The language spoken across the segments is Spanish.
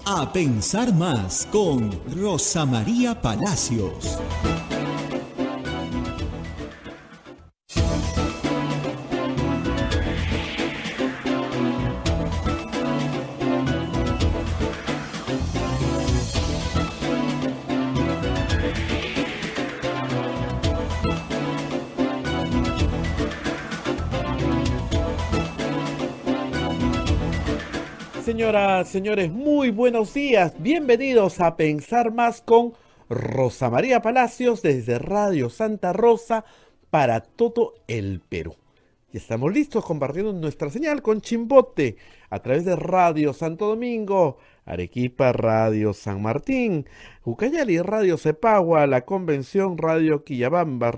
A pensar más con Rosa María Palacios. Señoras, señores, muy buenos días. Bienvenidos a Pensar Más con Rosa María Palacios desde Radio Santa Rosa para todo el Perú. Y estamos listos compartiendo nuestra señal con Chimbote a través de Radio Santo Domingo, Arequipa, Radio San Martín, Ucayali, Radio Cepagua, La Convención, Radio Quillabamba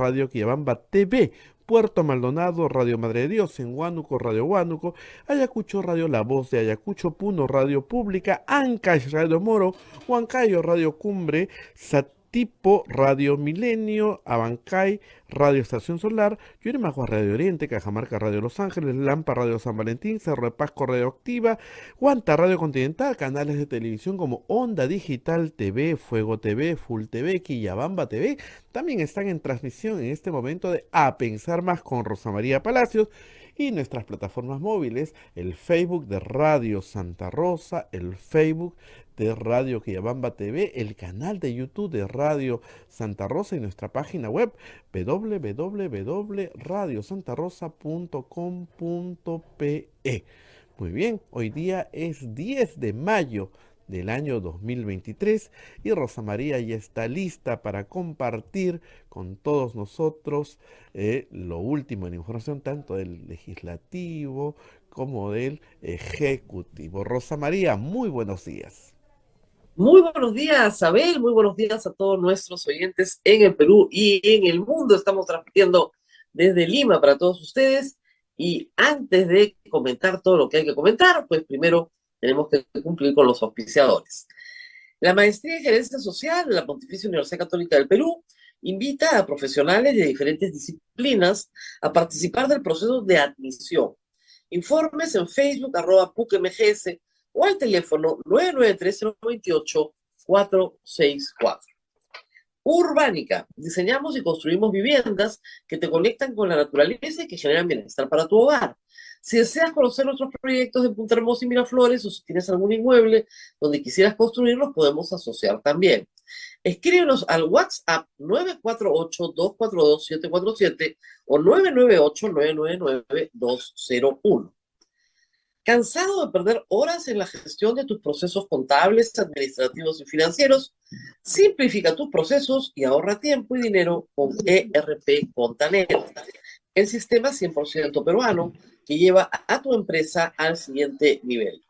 TV, Puerto Maldonado, Radio Madre de Dios, en Huánuco, Radio Huánuco, Ayacucho, Radio La Voz de Ayacucho, Puno, Radio Pública, Ancash, Radio Moro, Huancayo, Radio Cumbre, Satipo, Radio Milenio, Abancay, Radio Estación Solar, Yurimaguas, Radio Oriente, Cajamarca, Radio Los Ángeles, Lampa, Radio San Valentín, Cerro de Pasco, Radio Activa, Huanta, Radio Continental, canales de televisión como Onda Digital TV, Fuego TV, Full TV, Quillabamba TV, también están en transmisión en este momento de A Pensar Más con Rosa María Palacios y nuestras plataformas móviles, el Facebook de Radio Santa Rosa, el Facebook de Radio Quillabamba TV, el canal de YouTube de Radio Santa Rosa y nuestra página web www.radiosantarosa.com.pe. Muy bien, hoy día es 10 de mayo del año 2023 y Rosa María ya está lista para compartir con todos nosotros lo último en información tanto del legislativo como del ejecutivo. Rosa María, muy buenos días. Muy buenos días, Abel. Muy buenos días a todos nuestros oyentes en el Perú y en el mundo. Estamos transmitiendo desde Lima para todos ustedes. Y antes de comentar todo lo que hay que comentar, pues primero tenemos que cumplir con los auspiciadores. La Maestría en Gerencia Social de la Pontificia Universidad Católica del Perú invita a profesionales de diferentes disciplinas a participar del proceso de admisión. Informes en Facebook, @PUCMGS, o al teléfono 993-028-464. Urbánica. Diseñamos y construimos viviendas que te conectan con la naturaleza y que generan bienestar para tu hogar. Si deseas conocer nuestros proyectos de Punta Hermosa y Miraflores, o si tienes algún inmueble donde quisieras construirlos, podemos asociar también. Escríbenos al WhatsApp 948-242-747 o 998-999-201. ¿Cansado de perder horas en la gestión de tus procesos contables, administrativos y financieros? Simplifica tus procesos y ahorra tiempo y dinero con ERP Contanet, el sistema 100% peruano que lleva a tu empresa al siguiente nivel.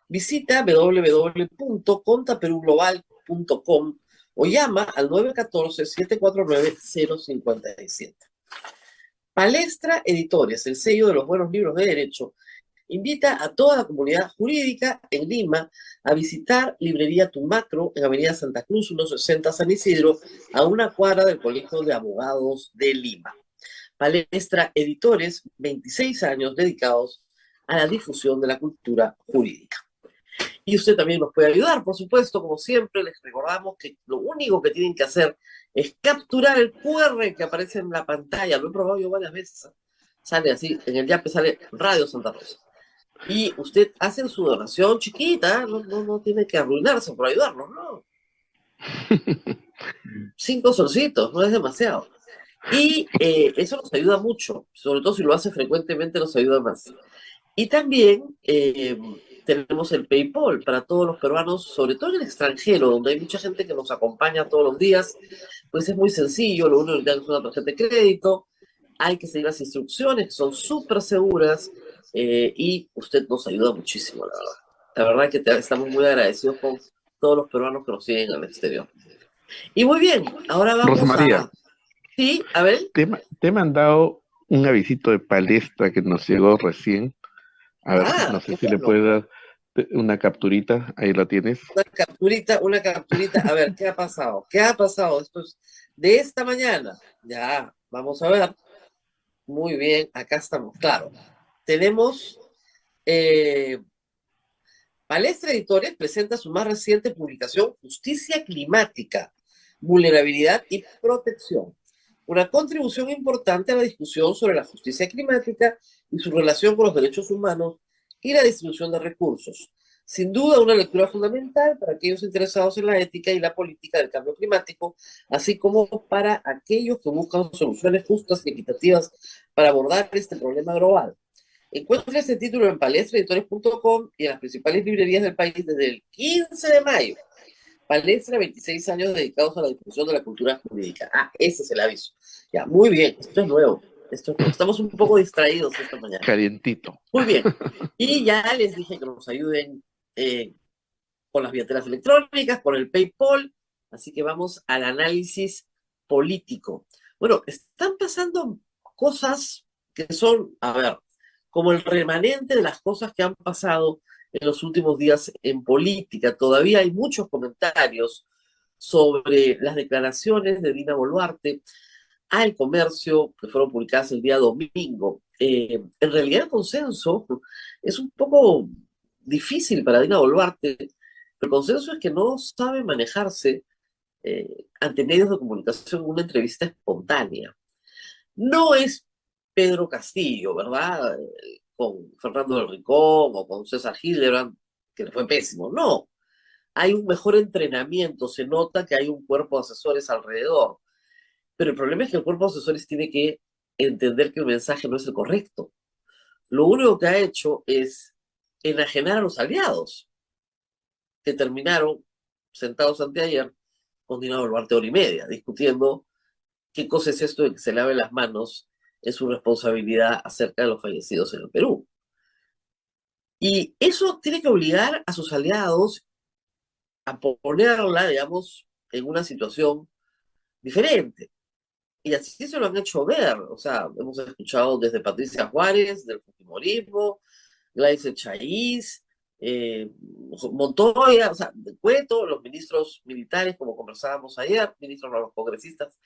Visita www.contaperuglobal.com o llama al 914-749-057. Palestra Editores, el sello de los buenos libros de derecho, invita a toda la comunidad jurídica en Lima a visitar Librería Tumacro en Avenida Santa Cruz 160 San Isidro, a una cuadra del Colegio de Abogados de Lima. Palestra Editores, 26 años dedicados a la difusión de la cultura jurídica. Y usted también nos puede ayudar, por supuesto, como siempre, les recordamos que lo único que tienen que hacer es capturar el QR que aparece en la pantalla. Lo he probado yo varias veces. Sale así, en el YAPE sale Radio Santa Rosa. Y usted hace su donación chiquita, no tiene que arruinarse por ayudarnos, ¿no? 5 solcitos, no es demasiado. Y eso nos ayuda mucho, sobre todo si lo hace frecuentemente nos ayuda más. Y también tenemos el PayPal para todos los peruanos, sobre todo en el extranjero, donde hay mucha gente que nos acompaña todos los días. Pues es muy sencillo, lo único que tenemos es una tarjeta de crédito, hay que seguir las instrucciones, que son súper seguras, y usted nos ayuda muchísimo, la verdad. La verdad es que estamos muy agradecidos con todos los peruanos que nos siguen al exterior. Y muy bien, ahora Rosa vamos María, a... Sí, a ver. te he mandado un avisito de palestra que nos llegó recién. A ver, no sé Qué si le bueno. puedes dar una capturita, ahí la tienes. Una capturita. A ver, ¿qué ha pasado? ¿Qué ha pasado? Esto es de esta mañana. Ya, vamos a ver. Muy bien, acá estamos. Claro, tenemos Palestra Editores presenta su más reciente publicación, Justicia Climática, Vulnerabilidad y Protección. Una contribución importante a la discusión sobre la justicia climática y su relación con los derechos humanos y la distribución de recursos. Sin duda, una lectura fundamental para aquellos interesados en la ética y la política del cambio climático, así como para aquellos que buscan soluciones justas y equitativas para abordar este problema global. Encuentra este título en palestraeditores.com y en las principales librerías del país desde el 15 de mayo. Palestra, 26 años dedicados a la difusión de la cultura jurídica. Ah, ese es el aviso. Ya, muy bien, esto es nuevo. Estamos un poco distraídos esta mañana. Calientito. Muy bien. Y ya les dije que nos ayuden con las billeteras electrónicas, con el PayPal. Así que vamos al análisis político. Bueno, están pasando cosas que son, a ver, como el remanente de las cosas que han pasado en los últimos días en política. Todavía hay muchos comentarios sobre las declaraciones de Dina Boluarte al Comercio, que fueron publicadas el día domingo. En realidad el consenso es un poco difícil para Dina Boluarte. El consenso es que no sabe manejarse ante medios de comunicación en una entrevista espontánea. No es Pedro Castillo, ¿verdad? Con Fernando del Ricón o con César Hildebrand, que le fue pésimo. No, hay un mejor entrenamiento, se nota que hay un cuerpo de asesores alrededor. Pero el problema es que el cuerpo de asesores tiene que entender que el mensaje no es el correcto. Lo único que ha hecho es enajenar a los aliados, que terminaron sentados anteayer con Dina Boluarte hora y media, discutiendo qué cosa es esto de que se lave las manos en su responsabilidad acerca de los fallecidos en el Perú. Y eso tiene que obligar a sus aliados a ponerla, digamos, en una situación diferente. Y así se lo han hecho ver. O sea, hemos escuchado desde Patricia Juárez, del fujimorismo, Gladys Echaíz, Montoya, o sea, de Cueto, los ministros militares, como conversábamos ayer, ministros no, los congresistas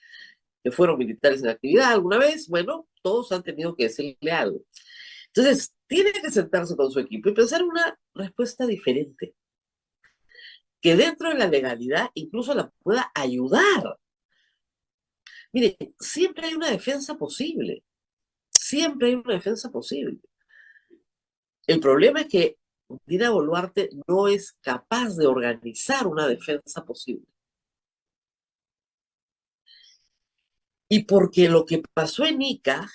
que fueron militares en actividad alguna vez, bueno, todos han tenido que decirle algo. Entonces, tiene que sentarse con su equipo y pensar una respuesta diferente, que dentro de la legalidad incluso la pueda ayudar. Mire, siempre hay una defensa posible, siempre hay una defensa posible. El problema es que Dina Boluarte no es capaz de organizar una defensa posible. Y porque lo que pasó en Ica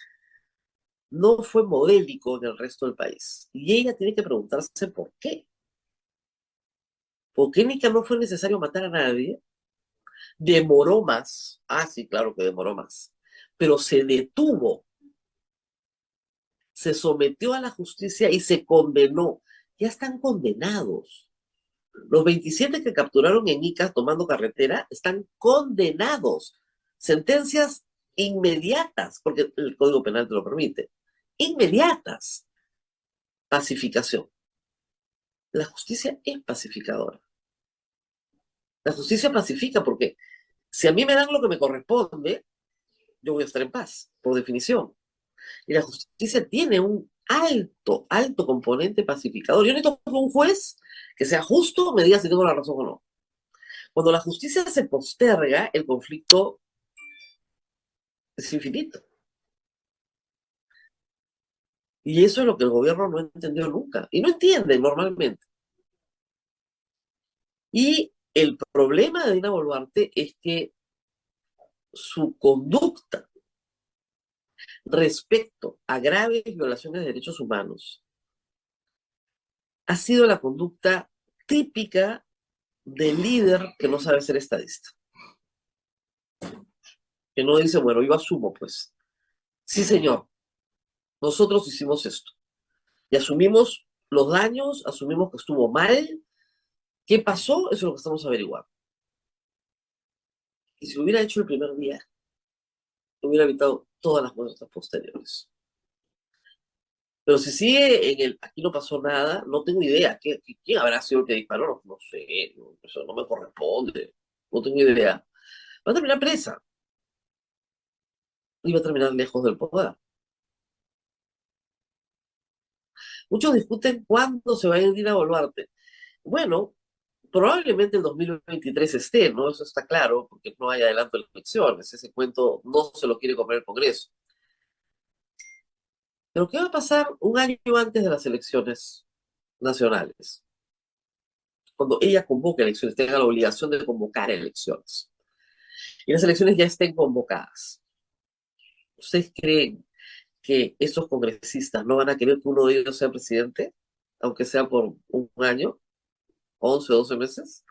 no fue modélico en el resto del país. Y ella tiene que preguntarse por qué. ¿Por qué en Ica no fue necesario matar a nadie? Demoró más. Ah, sí, claro que demoró más. Pero se detuvo, se sometió a la justicia y se condenó. Ya están condenados. Los 27 que capturaron en Ica tomando carretera están condenados. Sentencias inmediatas, porque el Código Penal te lo permite. Inmediatas. Pacificación. La justicia es pacificadora. La justicia pacifica porque si a mí me dan lo que me corresponde, yo voy a estar en paz, por definición. Y la justicia tiene un alto componente pacificador. Yo necesito que un juez que sea justo me diga si tengo la razón o no. Cuando la justicia se posterga, el conflicto es infinito. Y eso es lo que el gobierno no entendió nunca. Y no entiende normalmente. Y el problema de Dina Boluarte es que su conducta respecto a graves violaciones de derechos humanos ha sido la conducta típica del líder que no sabe ser estadista. Que no dice, bueno, yo asumo, pues. Sí, señor, nosotros hicimos esto. Y asumimos los daños, asumimos que estuvo mal. ¿Qué pasó? Eso es lo que estamos averiguando. Y si lo hubiera hecho el primer día, hubiera evitado todas las muertes posteriores. Pero si sigue en el aquí no pasó nada, no tengo idea. ¿Quién habrá sido el que disparó? No sé, eso no me corresponde. No tengo idea. Va a terminar presa. Y va a terminar lejos del poder. Muchos discuten cuándo se va a ir Dina Boluarte. Bueno, probablemente el 2023 esté, ¿no? Eso está claro, porque no hay adelanto de elecciones. Ese cuento no se lo quiere comer el Congreso. Pero ¿qué va a pasar un año antes de las elecciones nacionales? Cuando ella convoque elecciones, tenga la obligación de convocar elecciones. Y las elecciones ya estén convocadas. ¿Ustedes creen que estos congresistas no van a querer que uno de ellos sea presidente? Aunque sea por un año, 11 o 12 meses.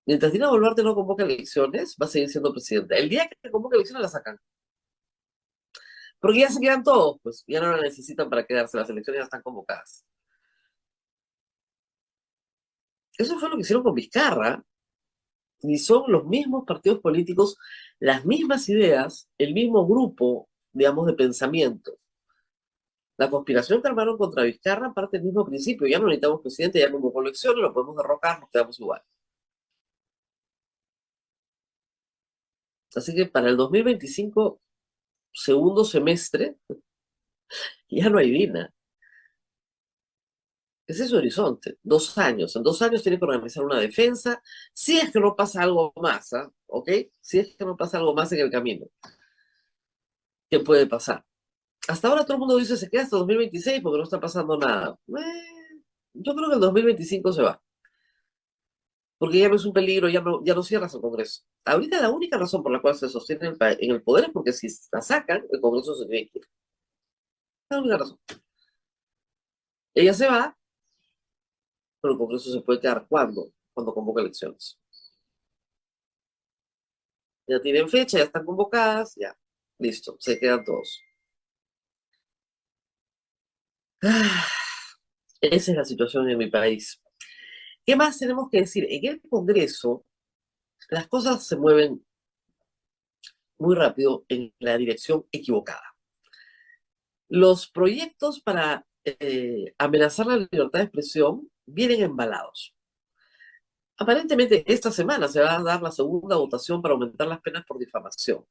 Mientras Dina Boluarte no convoca elecciones, va a seguir siendo presidenta. El día que convoca elecciones la sacan. Porque ya se quedan todos, pues ya no la necesitan para quedarse, las elecciones ya están convocadas. Eso fue lo que hicieron con Vizcarra, y son los mismos partidos políticos, las mismas ideas, el mismo grupo, digamos, de pensamiento. La conspiración que armaron contra Vizcarra parte del mismo principio, ya no necesitamos presidente, ya convocó elecciones, lo podemos derrocar, nos quedamos igual. Así que para el 2025, segundo semestre, ya no hay Dina. Ese es su horizonte, 2 años. En 2 años tiene que organizar una defensa, si es que no pasa algo más, ¿ah? ¿Ok? Si es que no pasa algo más en el camino. ¿Qué puede pasar? Hasta ahora todo el mundo dice se queda hasta 2026 porque no está pasando nada. Yo creo que el 2025 se va, porque ya no es un peligro, ya no cierras el Congreso. Ahorita la única razón por la cual se sostiene en el poder es porque si la sacan, el Congreso se tiene que ir. La única razón. Ella se va, pero el Congreso se puede quedar cuando convoca elecciones. Ya tienen fecha, ya están convocadas, ya, listo, se quedan todos. Ah, esa es la situación en mi país. ¿Qué más tenemos que decir? En el Congreso, las cosas se mueven muy rápido en la dirección equivocada. Los proyectos para amenazar la libertad de expresión vienen embalados. Aparentemente, esta semana se va a dar la segunda votación para aumentar las penas por difamación.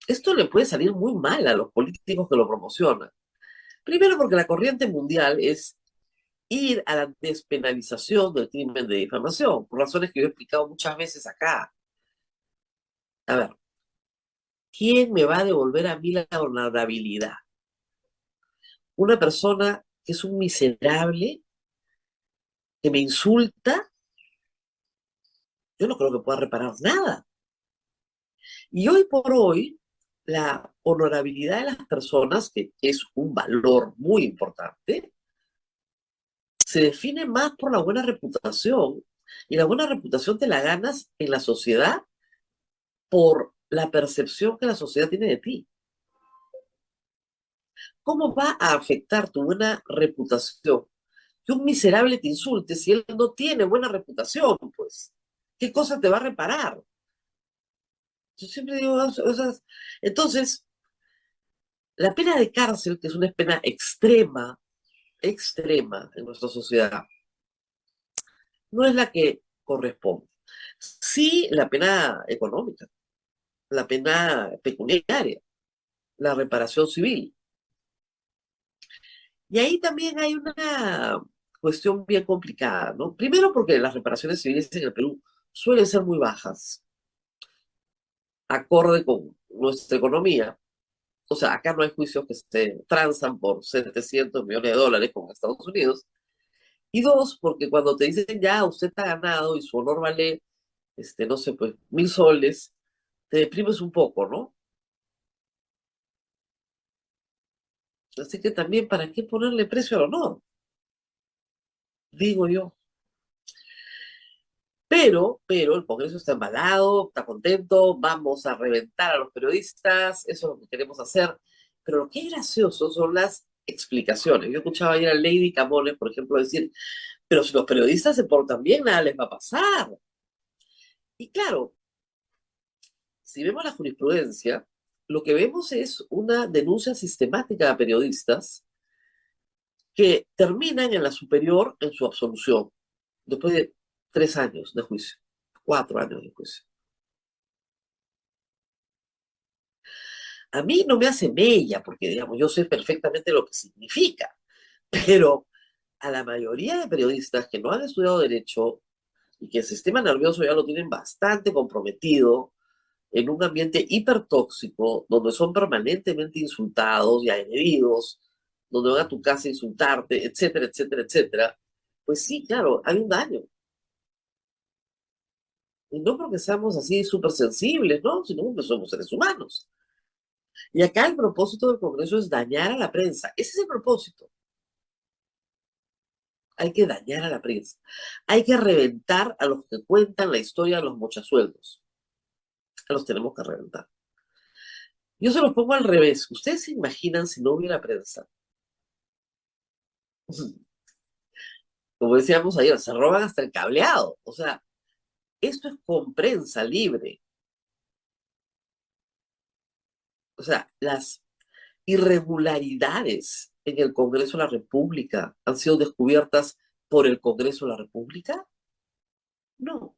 Esto le puede salir muy mal a los políticos que lo promocionan. Primero porque la corriente mundial es ir a la despenalización del crimen de difamación, por razones que yo he explicado muchas veces acá. A ver, ¿quién me va a devolver a mí la honorabilidad? Una persona que es un miserable, que me insulta, yo no creo que pueda reparar nada. Y hoy por hoy, la honorabilidad de las personas, que es un valor muy importante, se define más por la buena reputación. Y la buena reputación te la ganas en la sociedad por la percepción que la sociedad tiene de ti. ¿Cómo va a afectar tu buena reputación que un miserable te insulte si él no tiene buena reputación? Pues, ¿qué cosa te va a reparar? Yo siempre digo, entonces, la pena de cárcel, que es una pena extrema, extrema en nuestra sociedad, no es la que corresponde. Sí, la pena económica, la pena pecuniaria, la reparación civil. Y ahí también hay una cuestión bien complicada, ¿no? Primero porque las reparaciones civiles en el Perú suelen ser muy bajas, acorde con nuestra economía. O sea, acá no hay juicios que se transan por 700 millones de dólares con Estados Unidos. Y dos, porque cuando te dicen ya, usted está ganado y su honor vale, no sé, pues 1.000 soles, te deprimes un poco, ¿no? Así que también, ¿para qué ponerle precio al honor? Digo yo. Pero el Congreso está embalado, está contento, vamos a reventar a los periodistas, eso es lo que queremos hacer. Pero lo que es gracioso son las explicaciones. Yo escuchaba ayer a Lady Camones, por ejemplo, decir, pero si los periodistas se portan bien, nada les va a pasar. Y claro, si vemos la jurisprudencia, lo que vemos es una denuncia sistemática a periodistas que terminan en la superior en su absolución, después de 3 años de juicio, 4 años de juicio. A mí no me hace mella, porque digamos, yo sé perfectamente lo que significa, pero a la mayoría de periodistas que no han estudiado derecho y que el sistema nervioso ya lo tienen bastante comprometido en un ambiente hipertóxico, donde son permanentemente insultados y agredidos, donde van a tu casa a insultarte, etcétera, etcétera, etcétera, pues sí, claro, hay un daño. Y no porque seamos así súper sensibles, ¿no? Sino porque somos seres humanos. Y acá el propósito del Congreso es dañar a la prensa. Ese es el propósito. Hay que dañar a la prensa. Hay que reventar a los que cuentan la historia de los mochasueldos. A los tenemos que reventar. Yo se los pongo al revés. ¿Ustedes se imaginan si no hubiera prensa? Como decíamos ayer, se roban hasta el cableado. O sea, esto es con prensa libre. O sea, las irregularidades en el Congreso de la República han sido descubiertas por el Congreso de la República. No.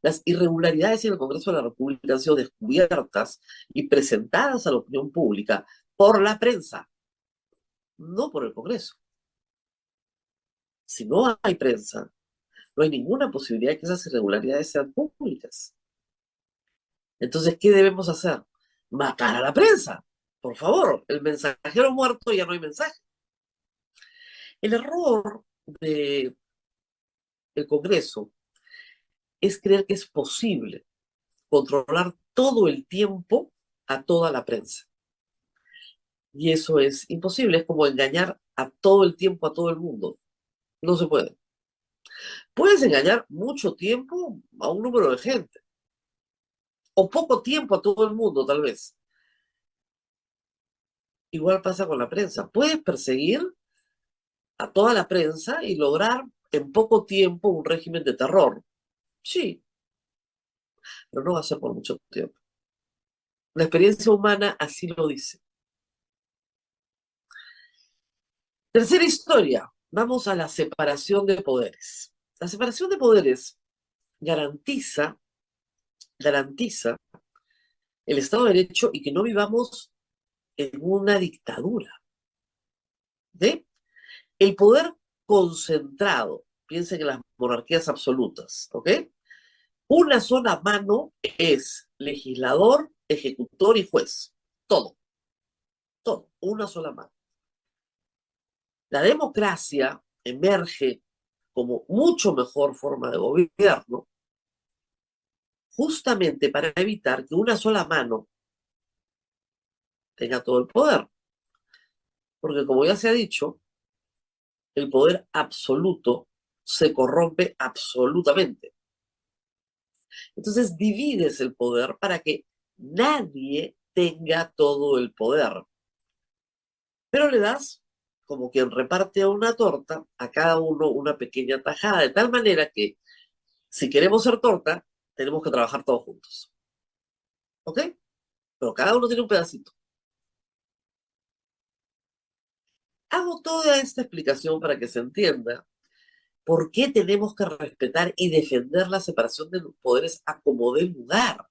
Las irregularidades en el Congreso de la República han sido descubiertas y presentadas a la opinión pública por la prensa, no por el Congreso. Si no hay prensa, no hay ninguna posibilidad de que esas irregularidades sean públicas. Entonces, ¿qué debemos hacer? Matar a la prensa. Por favor, el mensajero muerto ya no hay mensaje. El error del Congreso es creer que es posible controlar todo el tiempo a toda la prensa. Y eso es imposible, es como engañar a todo el tiempo a todo el mundo. No se puede. Puedes engañar mucho tiempo a un número de gente, o poco tiempo a todo el mundo, tal vez. Igual pasa con la prensa. Puedes perseguir a toda la prensa y lograr en poco tiempo un régimen de terror. Sí, pero no va a ser por mucho tiempo. La experiencia humana así lo dice. Tercera historia. Vamos a la separación de poderes. La separación de poderes garantiza el Estado de Derecho y que no vivamos en una dictadura. ¿Ve? El poder concentrado, piensen en las monarquías absolutas, ¿ok? Una sola mano es legislador, ejecutor y juez. Todo, todo, una sola mano. La democracia emerge como mucho mejor forma de gobierno justamente para evitar que una sola mano tenga todo el poder. Porque como ya se ha dicho, el poder absoluto se corrompe absolutamente. Entonces divides el poder para que nadie tenga todo el poder. Pero le das, como quien reparte una torta, a cada uno una pequeña tajada, de tal manera que si queremos ser torta, tenemos que trabajar todos juntos. ¿Ok? Pero cada uno tiene un pedacito. Hago toda esta explicación para que se entienda por qué tenemos que respetar y defender la separación de los poderes a como dé lugar.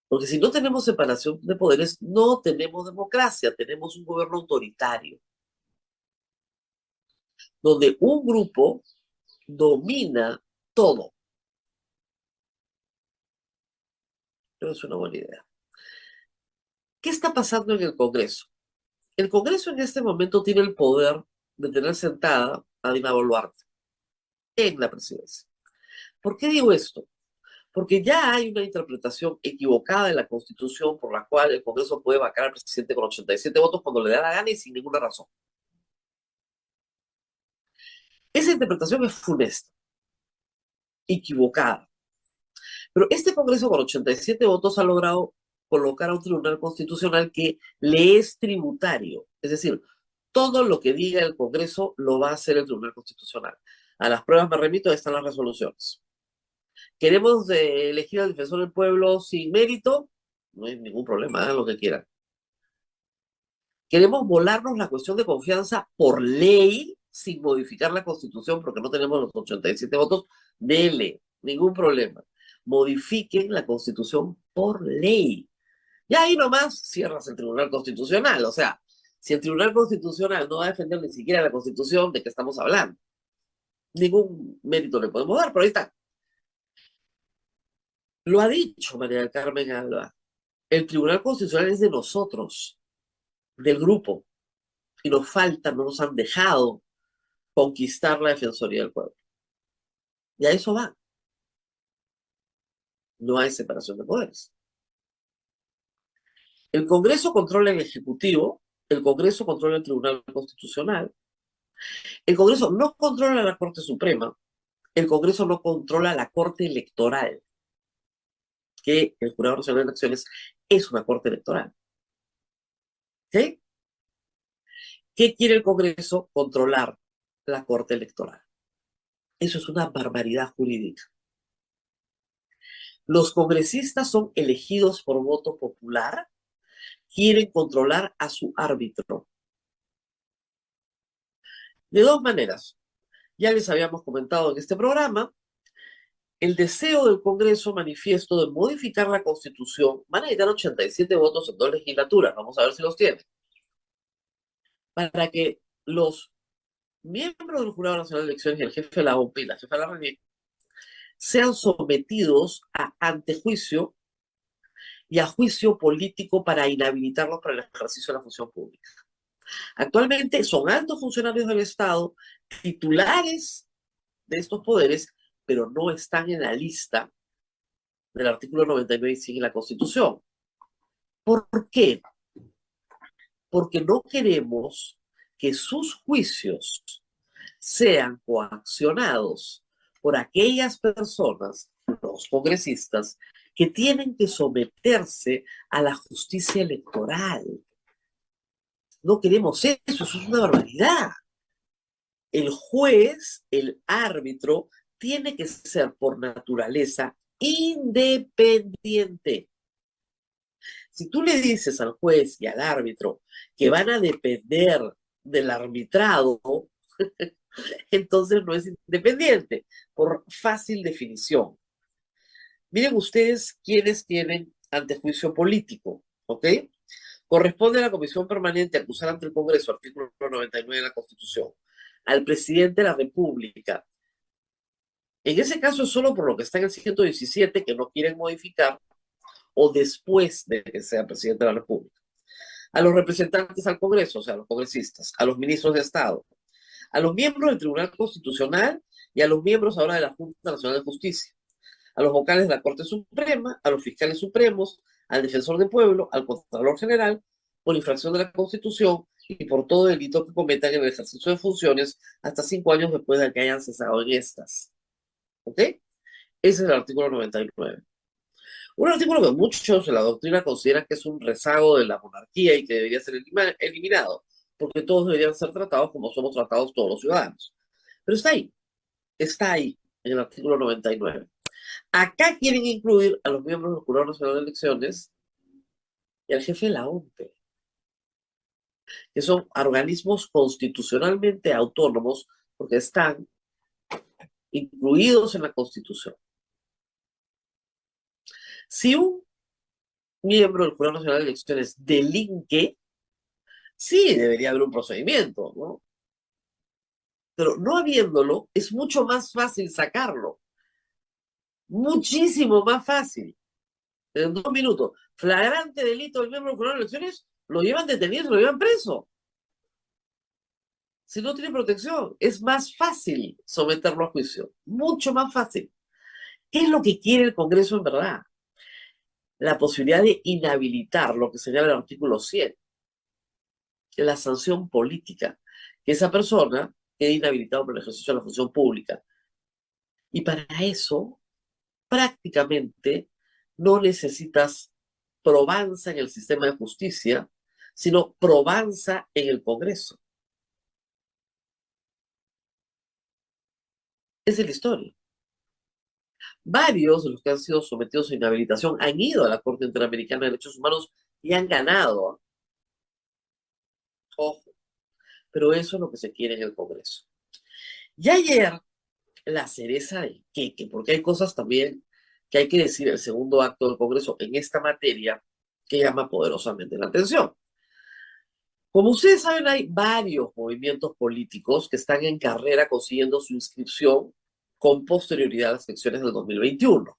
Porque si no tenemos separación de poderes, no tenemos democracia, tenemos un gobierno autoritario, donde un grupo domina todo. Pero es una buena idea. ¿Qué está pasando en el Congreso? El Congreso en este momento tiene el poder de tener sentada a Dina Boluarte en la presidencia. ¿Por qué digo esto? Porque ya hay una interpretación equivocada de la Constitución por la cual el Congreso puede vacar al presidente con 87 votos cuando le da la gana y sin ninguna razón. Esa interpretación es funesta, equivocada. Pero este Congreso con 87 votos ha logrado colocar a un tribunal constitucional que le es tributario. Es decir, todo lo que diga el Congreso lo va a hacer el Tribunal Constitucional. A las pruebas me remito, ahí están las resoluciones. ¿Queremos elegir al defensor del pueblo sin mérito? No hay ningún problema, hagan lo que quieran. ¿Queremos volarnos la cuestión de confianza por ley sin modificar la Constitución porque no tenemos los 87 votos? Dele, ningún problema. Modifiquen la Constitución por ley. Y ahí nomás cierras el Tribunal Constitucional. O sea, si el Tribunal Constitucional no va a defender ni siquiera la Constitución, ¿de qué estamos hablando? Ningún mérito le podemos dar, pero ahí está. Lo ha dicho María del Carmen Alba. El Tribunal Constitucional es de nosotros, del grupo, y nos falta, no nos han dejado conquistar la Defensoría del Pueblo. Y a eso va. No hay separación de poderes. El Congreso controla el Ejecutivo, el Congreso controla el Tribunal Constitucional, el Congreso no controla la Corte Suprema, el Congreso no controla la Corte Electoral, que el Jurado Nacional de Elecciones es una Corte Electoral. ¿Ok? ¿Qué quiere el Congreso? Controlar la Corte Electoral. Eso es una barbaridad jurídica. Los congresistas son elegidos por voto popular, quieren controlar a su árbitro. De dos maneras. Ya les habíamos comentado en este programa, el deseo del Congreso manifiesto de modificar la Constitución. Van a necesitar 87 votos en 2 legislaturas, vamos a ver si los tienen, para que los miembros del Jurado Nacional de Elecciones y el jefe de la OMP y la jefa de la RENIEC sean sometidos a antejuicio y a juicio político para inhabilitarlos para el ejercicio de la función pública. Actualmente son altos funcionarios del Estado, titulares de estos poderes, pero no están en la lista del artículo 99 y sigue la Constitución. ¿Por qué? Porque no queremos que sus juicios sean coaccionados por aquellas personas, los congresistas, que tienen que someterse a la justicia electoral. No queremos eso, eso es una barbaridad. El juez, el árbitro, tiene que ser por naturaleza independiente. Si tú le dices al juez y al árbitro que van a depender del arbitrado, entonces no es independiente, por fácil definición. Miren ustedes quiénes tienen antejuicio político, ¿ok? Corresponde a la Comisión Permanente acusar ante el Congreso, artículo 99 de la Constitución, al presidente de la República. En ese caso es solo por lo que está en el 117 que no quieren modificar, o después de que sea presidente de la República. A los representantes al Congreso, o sea, a los congresistas, a los ministros de Estado, a los miembros del Tribunal Constitucional y a los miembros ahora de la Junta Nacional de Justicia, a los vocales de la Corte Suprema, a los fiscales supremos, al defensor del pueblo, al Contralor General, por infracción de la Constitución y por todo delito que cometan en el ejercicio de funciones hasta 5 años después de que hayan cesado en estas. ¿Ok? Ese es el artículo 99. Un artículo que muchos en la doctrina consideran que es un rezago de la monarquía y que debería ser eliminado, porque todos deberían ser tratados como somos tratados todos los ciudadanos. Pero está ahí, en el artículo 99. Acá quieren incluir a los miembros del Jurado Nacional de Elecciones y al jefe de la OMP, que son organismos constitucionalmente autónomos porque están incluidos en la Constitución. Si un miembro del Jurado Nacional de Elecciones delinque, sí debería haber un procedimiento, ¿no? Pero no habiéndolo, es mucho más fácil sacarlo. Muchísimo más fácil. En 2 minutos. Flagrante delito del miembro del Jurado de Elecciones, lo llevan detenido, lo llevan preso. Si no tiene protección, es más fácil someterlo a juicio. Mucho más fácil. ¿Qué es lo que quiere el Congreso en verdad? La posibilidad de inhabilitar lo que señala el artículo 100, la sanción política, que esa persona quede inhabilitado por el ejercicio de la función pública. Y para eso, prácticamente, no necesitas probanza en el sistema de justicia, sino probanza en el Congreso. Esa es la historia. Varios de los que han sido sometidos a inhabilitación han ido a la Corte Interamericana de Derechos Humanos y han ganado. Ojo, pero eso es lo que se quiere en el Congreso. Y ayer, la cereza del queque, porque hay cosas también que hay que decir, el segundo acto del Congreso en esta materia, que llama poderosamente la atención. Como ustedes saben, hay varios movimientos políticos que están en carrera consiguiendo su inscripción con posterioridad a las elecciones del 2021.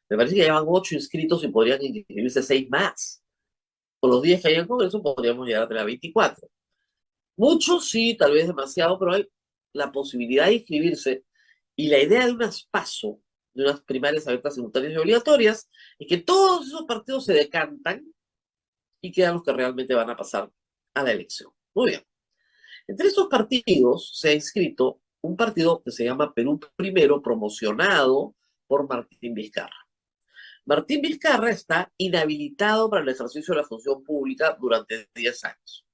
Me parece que llevan 8 inscritos y podrían inscribirse 6 más. Con los 10 que hay en el Congreso podríamos llegar a tener 24. Muchos sí, tal vez demasiado, pero hay la posibilidad de inscribirse. Y la idea de unas PASO, de unas primarias abiertas, simultáneas y obligatorias, es que todos esos partidos se decantan y quedan los que realmente van a pasar a la elección. Muy bien. Entre estos partidos se ha inscrito un partido que se llama Perú Primero, promocionado por Martín Vizcarra. Martín Vizcarra está inhabilitado para el ejercicio de la función pública durante 10 años.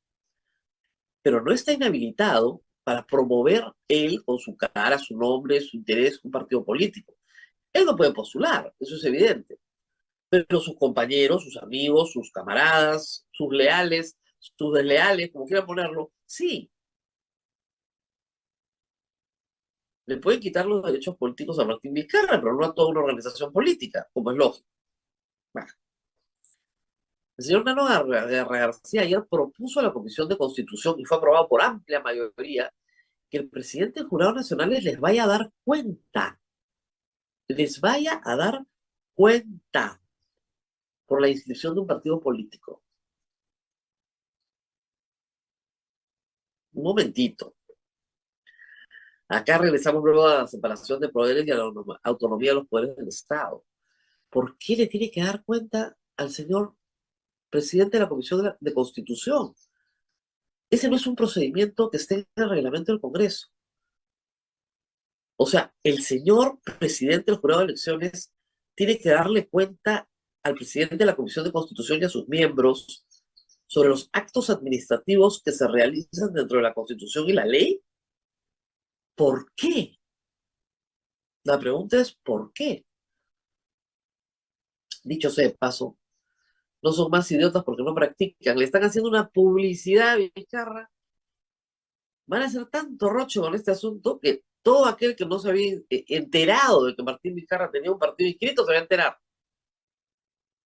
Pero no está inhabilitado para promover él con su cara, su nombre, su interés, un partido político. Él no puede postular, eso es evidente. Pero sus compañeros, sus amigos, sus camaradas, sus leales, sus desleales, como quieran ponerlo, sí. Le pueden quitar los derechos políticos a Martín Vizcarra, pero no a toda una organización política, como es lógico. Bueno. El señor Nano García ayer propuso a la Comisión de Constitución y fue aprobado por amplia mayoría que el presidente del Jurado Nacional les vaya a dar cuenta, por la inscripción de un partido político. Un momentito. Acá regresamos luego a la separación de poderes y a la autonomía de los poderes del Estado. ¿Por qué le tiene que dar cuenta al señor presidente de la Comisión de Constitución? Ese no es un procedimiento que esté en el reglamento del Congreso. O sea, el señor presidente del jurado de elecciones tiene que darle cuenta al presidente de la Comisión de Constitución y a sus miembros sobre los actos administrativos que se realizan dentro de la Constitución y la ley. ¿Por qué? La pregunta es ¿por qué? Dicho sea de paso, no son más idiotas porque no practican. Le están haciendo una publicidad a Vizcarra. Van a hacer tanto roche con este asunto que todo aquel que no se había enterado de que Martín Vizcarra tenía un partido inscrito se va a enterar.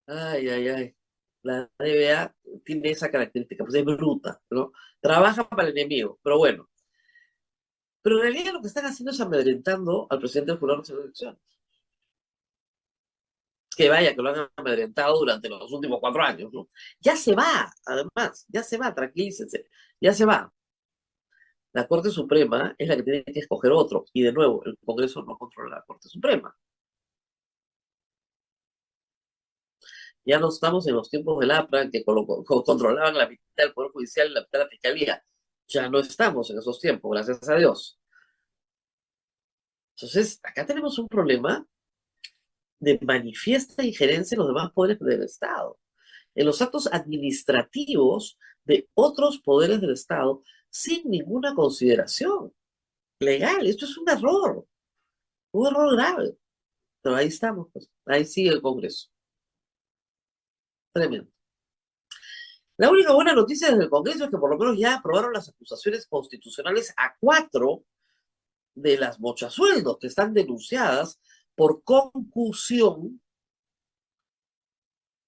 Ay, ay, ay. La NBA tiene esa característica, pues es bruta, ¿no? Trabaja para el enemigo, pero bueno. Pero en realidad lo que están haciendo es amedrentando al presidente del Jurado de Elecciones. Que vaya, que lo han amedrentado durante los últimos 4 años, ¿no? Ya se va, además, ya se va, tranquilícense, ya se va. La Corte Suprema es la que tiene que escoger otro, y de nuevo, el Congreso no controla la Corte Suprema. Ya no estamos en los tiempos del APRA, en que controlaban la mitad del Poder Judicial y la mitad de la Fiscalía. Ya no estamos en esos tiempos, gracias a Dios. Entonces, acá tenemos un problema de manifiesta injerencia en los demás poderes del Estado, en los actos administrativos de otros poderes del Estado, sin ninguna consideración legal. Esto es un error grave. Pero ahí estamos, pues. Ahí sigue el Congreso. Tremendo. La única buena noticia desde el Congreso es que por lo menos ya aprobaron las acusaciones constitucionales a 4 de las mochasueldos que están denunciadas por concusión.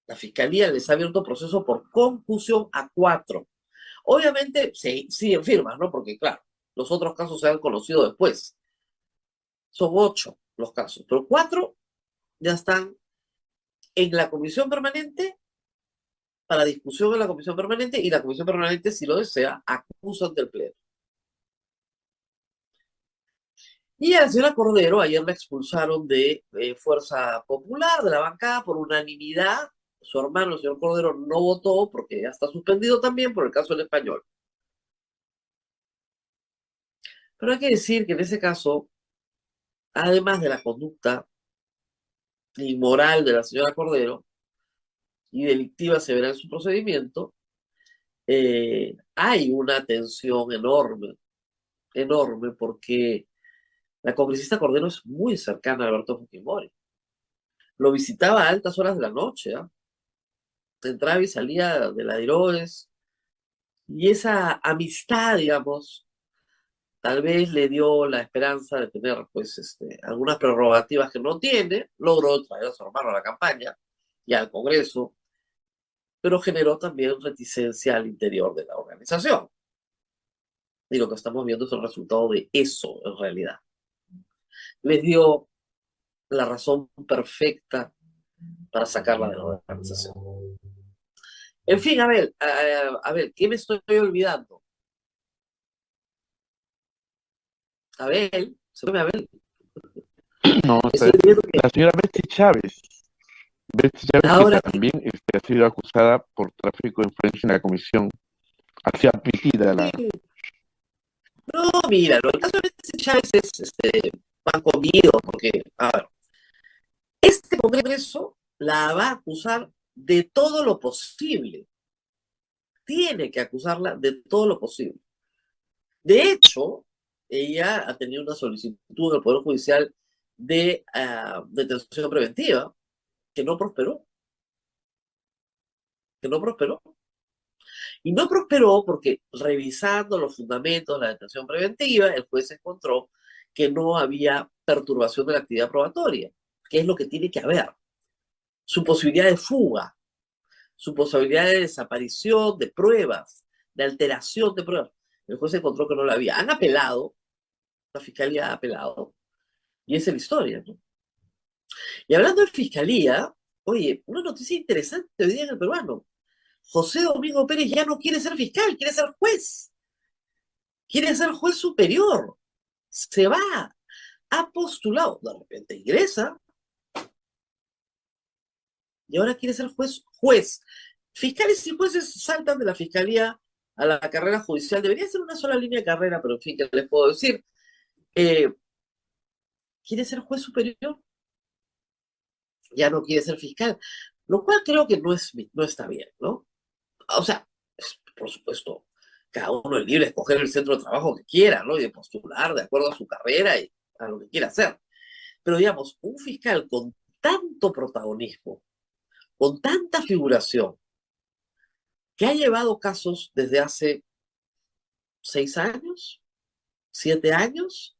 La Fiscalía les ha abierto proceso por concusión a 4. Obviamente siguen firmas, ¿no? Porque claro, los otros casos se han conocido después. Son 8 los casos, pero 4 ya están en la comisión permanente, para discusión en la comisión permanente, y la comisión permanente, si lo desea, acusa ante el pleno. Y a la señora Cordero ayer la expulsaron de Fuerza Popular, de la bancada, por unanimidad. Su hermano, el señor Cordero, no votó porque ya está suspendido también por el caso del Español. Pero hay que decir que en ese caso, además de la conducta inmoral de la señora Cordero y delictiva severa en su procedimiento, hay una tensión enorme, enorme, porque la congresista Cordero es muy cercana a Alberto Fujimori. Lo visitaba a altas horas de la noche, ¿eh? Entraba y salía de la Diroes, y esa amistad, digamos, tal vez le dio la esperanza de tener, pues, algunas prerrogativas que no tiene. Logró traer a su hermano a la campaña y al Congreso, pero generó también reticencia al interior de la organización. Y lo que estamos viendo es el resultado de eso, en realidad. Les dio la razón perfecta para sacarla de la organización. En fin, Abel, ¿qué me estoy olvidando? Abel, se me Abel. No, Estoy viendo que la señora Betsy Chávez. Betsy Chávez ahora, que también ha sido acusada por tráfico de influencia en la comisión. Ha sido admitida la... no, mira, el caso de este Chávez es pan comido, porque, a ver, este Congreso la va a acusar de todo lo posible. Tiene que acusarla de todo lo posible. De hecho, ella ha tenido una solicitud en el Poder Judicial de detención preventiva que no prosperó, que no prosperó. Y no prosperó porque revisando los fundamentos de la detención preventiva, el juez encontró que no había perturbación de la actividad probatoria, que es lo que tiene que haber. Su posibilidad de fuga, su posibilidad de desaparición de pruebas, de alteración de pruebas. El juez encontró que no la había. Han apelado, la fiscalía ha apelado, y esa es la historia, ¿no? Y hablando de fiscalía, oye, una noticia interesante hoy día en el peruano. José Domingo Pérez ya no quiere ser fiscal, quiere ser juez. Quiere ser juez superior. Se va. Ha postulado. De repente ingresa. Y ahora quiere ser juez. Fiscales y jueces saltan de la fiscalía a la carrera judicial. Debería ser una sola línea de carrera, pero en fin, ¿qué les puedo decir? Quiere ser juez superior. Ya no quiere ser fiscal. Lo cual creo que no está bien, ¿no? O sea, por supuesto, cada uno es libre de escoger el centro de trabajo que quiera, ¿no? Y de postular de acuerdo a su carrera y a lo que quiera hacer. Pero digamos, un fiscal con tanto protagonismo, con tanta figuración, que ha llevado casos desde hace 6 años, 7 años,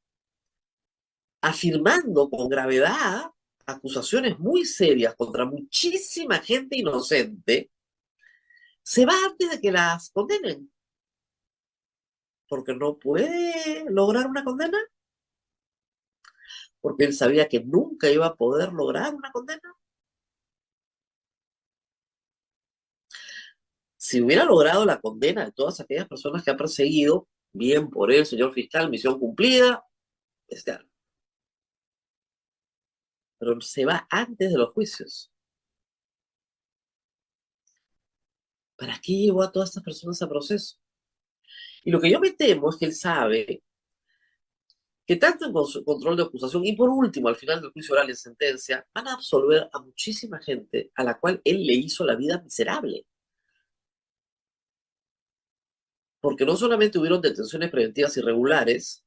afirmando con gravedad acusaciones muy serias contra muchísima gente inocente, se va antes de que las condenen. Porque no puede lograr una condena, porque él sabía que nunca iba a poder lograr una condena. Si hubiera logrado la condena de todas aquellas personas que ha perseguido, bien por él, señor fiscal, misión cumplida, está. Pero se va antes de los juicios. ¿Para qué llevó a todas estas personas a proceso? Y lo que yo me temo es que él sabe que tanto en control de acusación y por último, al final del juicio oral en sentencia, van a absolver a muchísima gente a la cual él le hizo la vida miserable. Porque no solamente hubieron detenciones preventivas irregulares,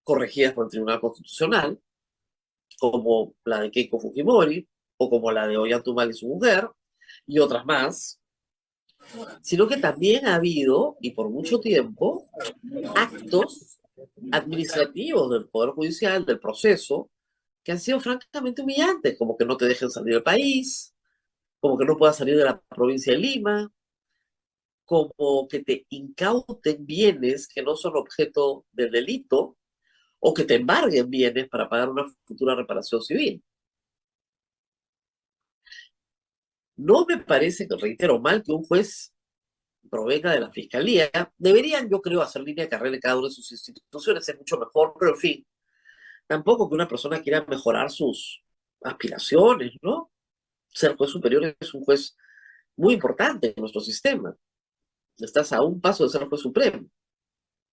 corregidas por el Tribunal Constitucional, como la de Keiko Fujimori, o como la de Ollanta y su mujer, y otras más, sino que también ha habido, y por mucho tiempo, actos administrativos del Poder Judicial, del proceso, que han sido francamente humillantes, como que no te dejen salir del país, como que no puedas salir de la provincia de Lima, como que te incauten bienes que no son objeto del delito, o que te embarguen bienes para pagar una futura reparación civil. No me parece, que reitero, mal que un juez provenga de la fiscalía. Deberían, yo creo, hacer línea de carrera en cada una de sus instituciones, es mucho mejor, pero en fin, tampoco que una persona quiera mejorar sus aspiraciones, ¿no? Ser juez superior es un juez muy importante en nuestro sistema. Estás a un paso de ser juez supremo.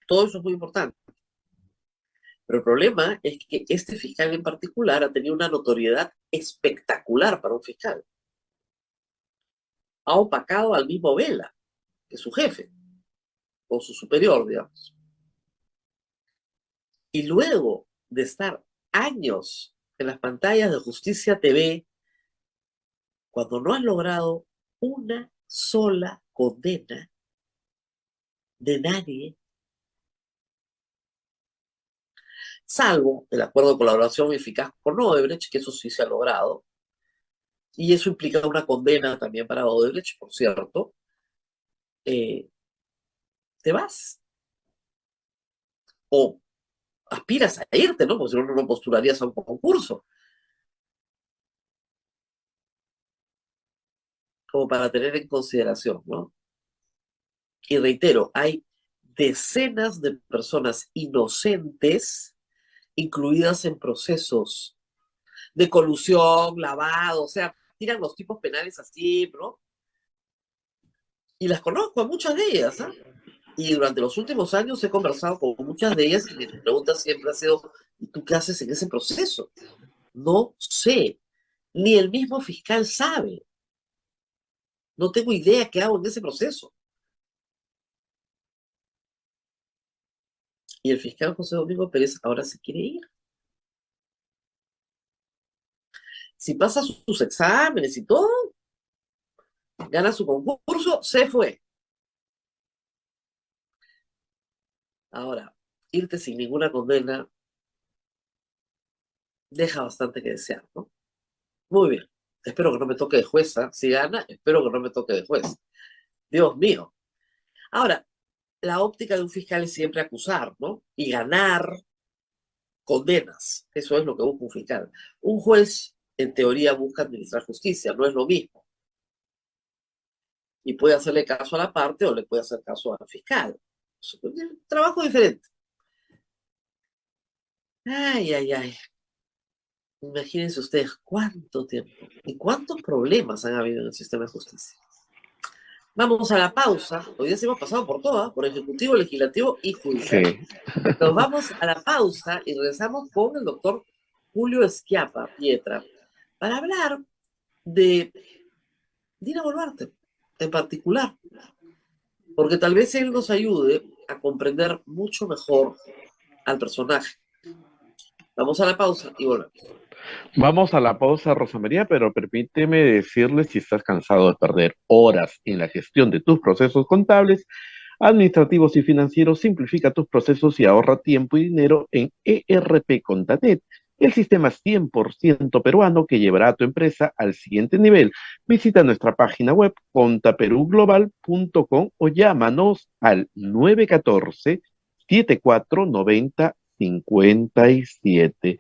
Todo eso es muy importante. Pero el problema es que este fiscal en particular ha tenido una notoriedad espectacular para un fiscal. Ha opacado al mismo Vela, que es su jefe, o su superior, digamos. Y luego de estar años en las pantallas de Justicia TV, cuando no has logrado una sola condena de nadie, salvo el acuerdo de colaboración eficaz con Odebrecht, que eso sí se ha logrado, y eso implica una condena también para Odebrecht, por cierto, te vas. O aspiras a irte, ¿no? Porque si no, no postularías a un concurso. Como para tener en consideración, ¿no? Y reitero, hay decenas de personas inocentes incluidas en procesos de colusión, lavado, o sea, tiran los tipos penales así, ¿no? Y las conozco a muchas de ellas, ¿ah? Y durante los últimos años he conversado con muchas de ellas y mi pregunta siempre ha sido, ¿y tú qué haces en ese proceso? No sé, ni el mismo fiscal sabe. No tengo idea qué hago en ese proceso. Y el fiscal José Domingo Pérez ahora se quiere ir. Si pasa sus exámenes y todo, gana su concurso, se fue. Ahora, irte sin ninguna condena deja bastante que desear, ¿no? Muy bien. Espero que no me toque de jueza. Si gana, espero que no me toque de juez. Dios mío. Ahora, la óptica de un fiscal es siempre acusar, ¿no? Y ganar condenas. Eso es lo que busca un fiscal. Un juez, en teoría, busca administrar justicia, no es lo mismo. Y puede hacerle caso a la parte o le puede hacer caso al fiscal. Es un trabajo diferente. Ay, ay, ay. Imagínense ustedes cuánto tiempo y cuántos problemas han habido en el sistema de justicia. Vamos a la pausa. Hoy día se hemos pasado por todas, por ejecutivo, legislativo y judicial. Sí. Nos vamos a la pausa y regresamos con el doctor Julio Schiappa Pietra para hablar de Dina Boluarte en particular, porque tal vez él nos ayude a comprender mucho mejor al personaje. Vamos a la pausa y volvemos. Vamos a la pausa, Rosa María, pero permíteme decirle si estás cansado de perder horas en la gestión de tus procesos contables, administrativos y financieros. Simplifica tus procesos y ahorra tiempo y dinero en ERP Contanet, el sistema 100% peruano que llevará a tu empresa al siguiente nivel. Visita nuestra página web contaperuglobal.com o llámanos al 914-7490-57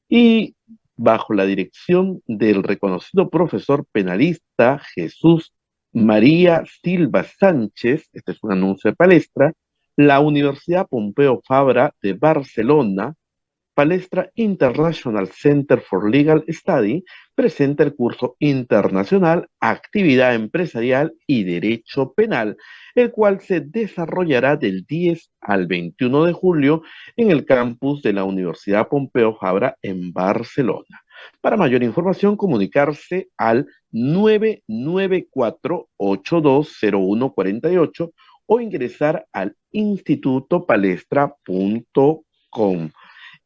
y bajo la dirección del reconocido profesor penalista Jesús María Silva Sánchez, este es un anuncio de palestra, la Universidad Pompeu Fabra de Barcelona, Palestra International Center for Legal Study, presenta el curso internacional Actividad Empresarial y Derecho Penal, el cual se desarrollará del 10 al 21 de julio en el campus de la Universidad Pompeu Fabra en Barcelona. Para mayor información, comunicarse al 994-820148 o ingresar al institutopalestra.com.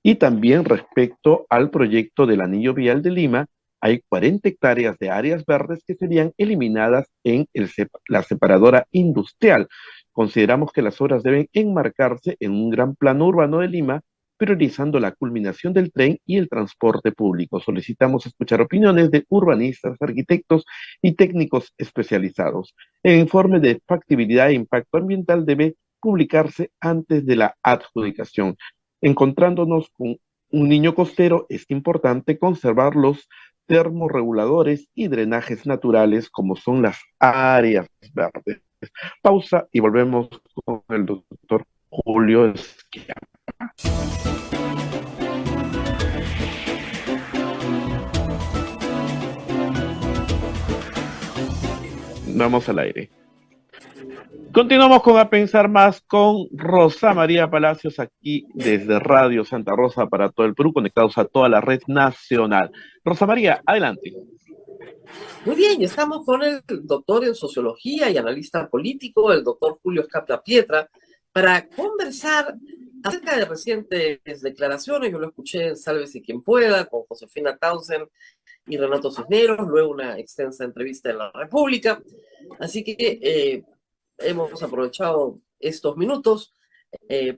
Y también respecto al proyecto del Anillo Vial de Lima, hay 40 hectáreas de áreas verdes que serían eliminadas en la separadora industrial. Consideramos que las obras deben enmarcarse en un gran plano urbano de Lima, priorizando la culminación del tren y el transporte público. Solicitamos escuchar opiniones de urbanistas, arquitectos y técnicos especializados. El informe de factibilidad e impacto ambiental debe publicarse antes de la adjudicación. Encontrándonos con un niño costero, es importante conservar los termorreguladores y drenajes naturales como son las áreas verdes. Pausa y volvemos con el doctor Julio Schiappa. Vamos al aire. Continuamos con A Pensar Más con Rosa María Palacios aquí desde Radio Santa Rosa para todo el Perú, conectados a toda la red nacional. Rosa María, adelante. Muy bien, estamos con el doctor en sociología y analista político, el doctor Julio Schiappa Pietra, para conversar acerca de recientes declaraciones. Yo lo escuché en Sálvese quien pueda, con Josefina Townsend y Renato Cisneros, luego una extensa entrevista en La República. Así que hemos aprovechado estos minutos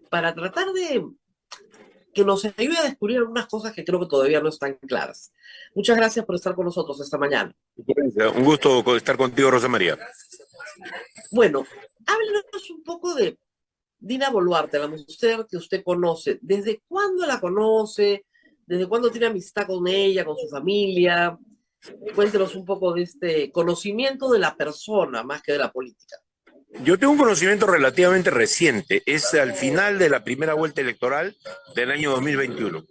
para tratar de que nos ayude a descubrir algunas cosas que creo que todavía no están claras. Muchas gracias por estar con nosotros esta mañana. Un gusto estar contigo, Rosa María. Bueno, háblenos un poco de Dina Boluarte, la mujer que usted conoce. ¿Desde cuándo la conoce? ¿Desde cuándo tiene amistad con ella, con su familia? Cuéntenos un poco de este conocimiento de la persona más que de la política. Yo tengo un conocimiento relativamente reciente. Es al final de la primera vuelta electoral del año 2021.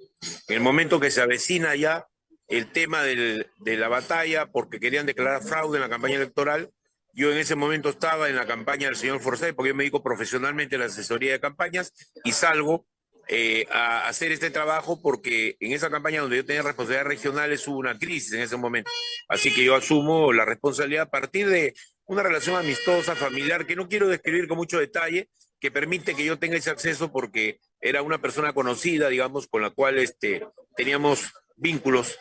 En el momento que se avecina ya el tema de la batalla porque querían declarar fraude en la campaña electoral. Yo en ese momento estaba en la campaña del señor Forsyth porque yo me dedico profesionalmente a la asesoría de campañas y salgo a hacer este trabajo porque en esa campaña donde yo tenía responsabilidades regionales hubo una crisis en ese momento. Así que yo asumo la responsabilidad a partir de una relación amistosa, familiar, que no quiero describir con mucho detalle, que permite que yo tenga ese acceso porque era una persona conocida, digamos, con la cual teníamos vínculos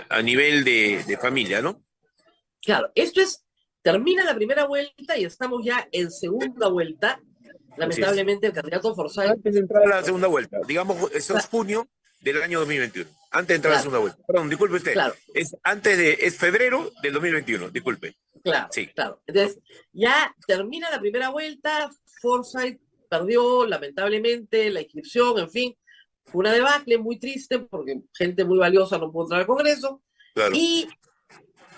a nivel de familia, ¿no? Claro, termina la primera vuelta y estamos ya en segunda vuelta. Lamentablemente el candidato Forsyth... Antes de entrar a la segunda vuelta, digamos, eso es junio del año 2021, antes de entrar a la segunda vuelta. Perdón, disculpe usted, es febrero del 2021, disculpe. Claro, sí. Claro. Entonces, ya termina la primera vuelta, Forsyth perdió lamentablemente la inscripción, en fin, fue una debacle muy triste porque gente muy valiosa no pudo entrar al Congreso. Claro. Y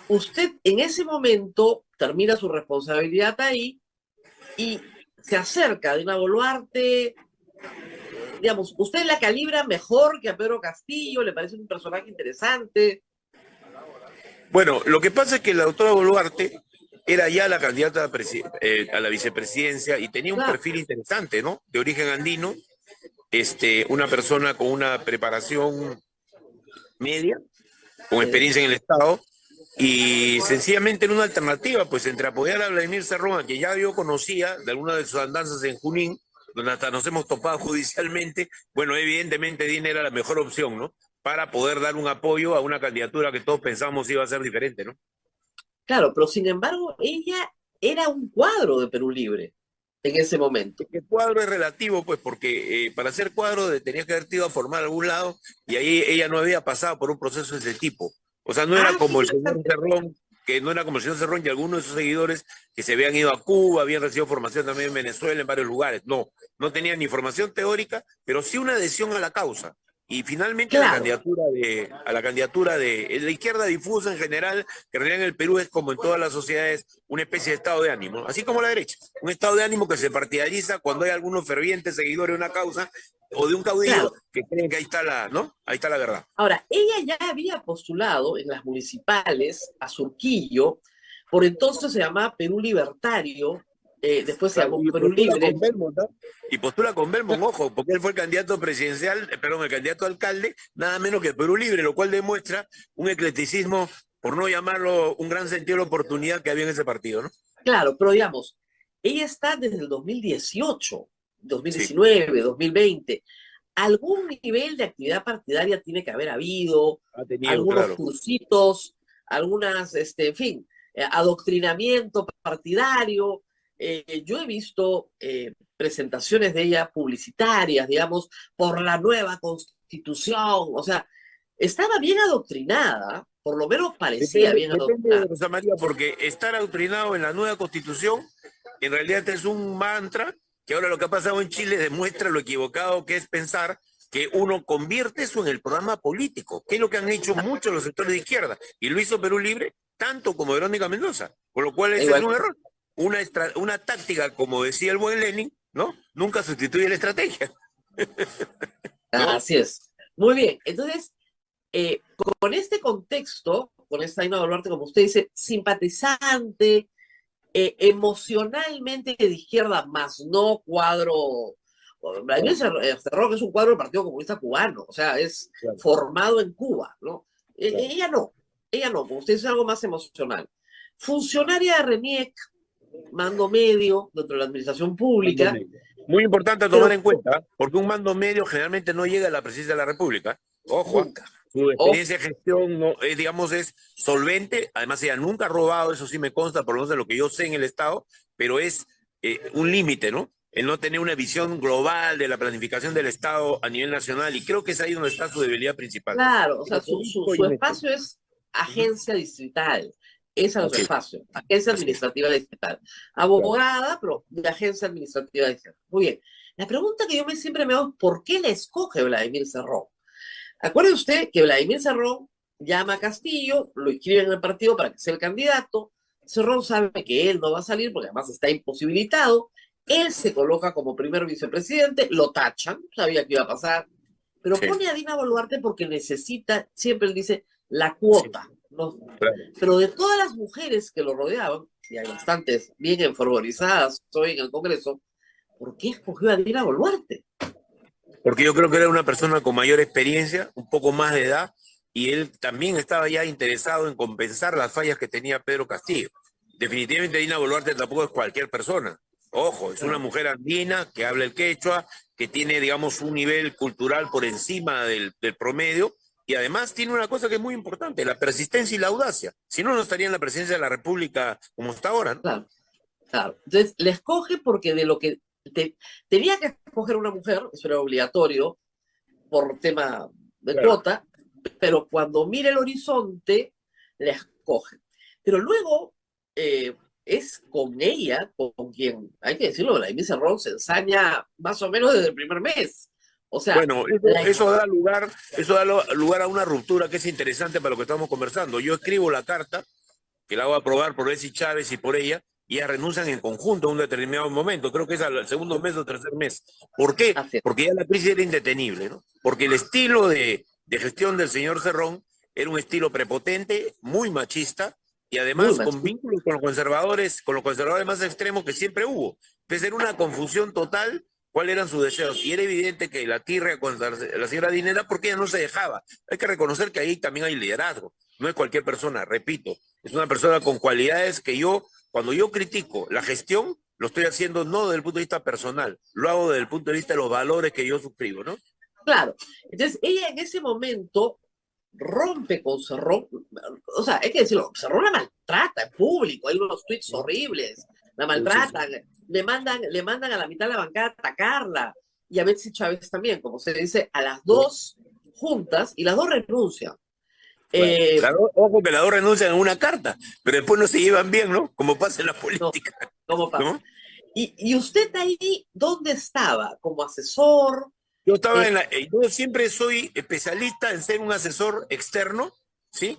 usted en ese momento termina su responsabilidad ahí y se acerca a Dina Boluarte, digamos, usted la calibra mejor que a Pedro Castillo, le parece un personaje interesante. Bueno, lo que pasa es que la doctora Boluarte era ya la candidata a la vicepresidencia y tenía un perfil interesante, ¿no? De origen andino, una persona con una preparación media, con experiencia en el Estado, y sencillamente era una alternativa, pues entre apoyar a Vladimir Cerrón, a que ya yo conocía de alguna de sus andanzas en Junín, donde hasta nos hemos topado judicialmente, bueno, evidentemente Dina era la mejor opción, ¿no? Para poder dar un apoyo a una candidatura que todos pensábamos iba a ser diferente, ¿no? Claro, pero sin embargo, ella era un cuadro de Perú Libre en ese momento. El cuadro es relativo, pues, porque para ser cuadro tenías que haberte ido a formar a algún lado y ahí ella no había pasado por un proceso de ese tipo. O sea, no era como el señor Cerrón, que no era como el señor Cerrón y algunos de sus seguidores que se habían ido a Cuba, habían recibido formación también en Venezuela, en varios lugares. No tenían ni formación teórica, pero sí una adhesión a la causa. Y finalmente a la candidatura de la izquierda difusa en general, que en realidad en el Perú es como en todas las sociedades una especie de estado de ánimo, ¿no? Así como la derecha, un estado de ánimo que se partidariza cuando hay algunos fervientes seguidores de una causa o de un caudillo que creen que ahí está la verdad. Ahora, ella ya había postulado en las municipales a Surquillo, por entonces se llamaba Perú Libertario, después se llamó Perú Libre. Y postula con Belmont, ojo, porque él fue el candidato presidencial, el candidato a alcalde, nada menos que Perú Libre, lo cual demuestra un eclecticismo, por no llamarlo un gran sentido de la oportunidad que había en ese partido, ¿no? Claro, pero digamos, ella está desde el 2018, 2019, 2020. Algún nivel de actividad partidaria tiene que haber habido, algunos cursitos, algunas, en fin, adoctrinamiento partidario. Yo he visto presentaciones de ella publicitarias, digamos, por la nueva constitución, o sea, estaba bien adoctrinada, por lo menos parecía bien adoctrinada. Rosa María, porque estar adoctrinado en la nueva constitución, en realidad es un mantra, que ahora lo que ha pasado en Chile demuestra lo equivocado que es pensar que uno convierte eso en el programa político, que es lo que han hecho muchos los sectores de izquierda, y lo hizo Perú Libre, tanto como Verónica Mendoza, con lo cual ese es un error. Una táctica, como decía el buen Lenin, ¿no? Nunca sustituye la estrategia. ¿No? Así es. Muy bien. Entonces, con este contexto, con esta Dina Boluarte, como usted dice, simpatizante, emocionalmente de izquierda, más no cuadro... Vladimir Cerrón es un cuadro del Partido Comunista Cubano, o sea, es formado en Cuba, ¿no? Ella no, como usted dice, algo más emocional. Funcionaria de RENIEC, mando medio dentro de la administración pública. Muy importante tomar en cuenta, porque un mando medio generalmente no llega a la presidencia de la República. Ojo, su experiencia de gestión, digamos, es solvente. Además, ella nunca ha robado, eso sí me consta, por lo menos de lo que yo sé en el Estado, pero es un límite, ¿no? el no tener una visión global de la planificación del Estado a nivel nacional, y creo que es ahí donde está su debilidad principal. Claro, o sea, su espacio es agencia distrital. Ese es su espacio, agencia administrativa distrital. Abogada, pero de agencia administrativa distrital. Muy bien. La pregunta que yo siempre me hago es, ¿por qué le escoge Vladimir Cerrón? Acuerde usted que Vladimir Cerrón llama a Castillo, lo inscribe en el partido para que sea el candidato. Cerrón sabe que él no va a salir porque además está imposibilitado. Él se coloca como primer vicepresidente, lo tachan, sabía que iba a pasar, pero pone a Dina Boluarte porque necesita, siempre él dice, la cuota. ¿No? Claro. Pero de todas las mujeres que lo rodeaban, y hay bastantes bien enfervorizadas hoy en el Congreso, ¿por qué escogió a Dina Boluarte? Porque yo creo que era una persona con mayor experiencia, un poco más de edad, y él también estaba ya interesado en compensar las fallas que tenía Pedro Castillo. Definitivamente Dina Boluarte tampoco es cualquier persona. Ojo, es una mujer andina que habla el quechua, que tiene, digamos, un nivel cultural por encima del promedio, y además tiene una cosa que es muy importante, la persistencia y la audacia. Si no, no estaría en la presidencia de la República como está ahora, ¿no? Claro, claro. Entonces, le escoge porque de lo que tenía que escoger una mujer, eso era obligatorio, por tema de cuota, pero cuando mira el horizonte, le escoge. Pero luego es con ella, con quien, hay que decirlo, Vladimir Cerrón se ensaña más o menos desde el primer mes. O sea, bueno, eso da lugar a una ruptura que es interesante para lo que estamos conversando. Yo escribo la carta, que la hago aprobar por Betsy Chávez y por ella, y ellas renuncian en conjunto a un determinado momento, creo que es al segundo mes o tercer mes. ¿Por qué? Porque ya la crisis era indetenible, ¿no? Porque el estilo de gestión del señor Cerrón era un estilo prepotente, muy machista, y además con vínculos con los conservadores más extremos que siempre hubo. Entonces era una confusión total cuáles eran sus deseos, y era evidente que la tirria con la señora Dinera, porque ella no se dejaba. Hay que reconocer que ahí también hay liderazgo, no es cualquier persona, repito, es una persona con cualidades que cuando yo critico la gestión, lo estoy haciendo no desde el punto de vista personal, lo hago desde el punto de vista de los valores que yo suscribo, ¿no? Claro, entonces ella en ese momento rompe con Cerrón, o sea, hay que decirlo, Cerrón la maltrata en público, hay unos tweets horribles, la maltratan, le mandan a la mitad de la bancada a atacarla, y a Betsy Chávez también, como se dice, a las dos juntas, y las dos renuncian. Ojo que las dos renuncian en una carta, pero después no se llevan bien, ¿no? Como pasa en la política. No, ¿cómo pasa? ¿No? Y usted ahí, ¿dónde estaba? ¿Como asesor? Yo estaba yo siempre soy especialista en ser un asesor externo, ¿sí?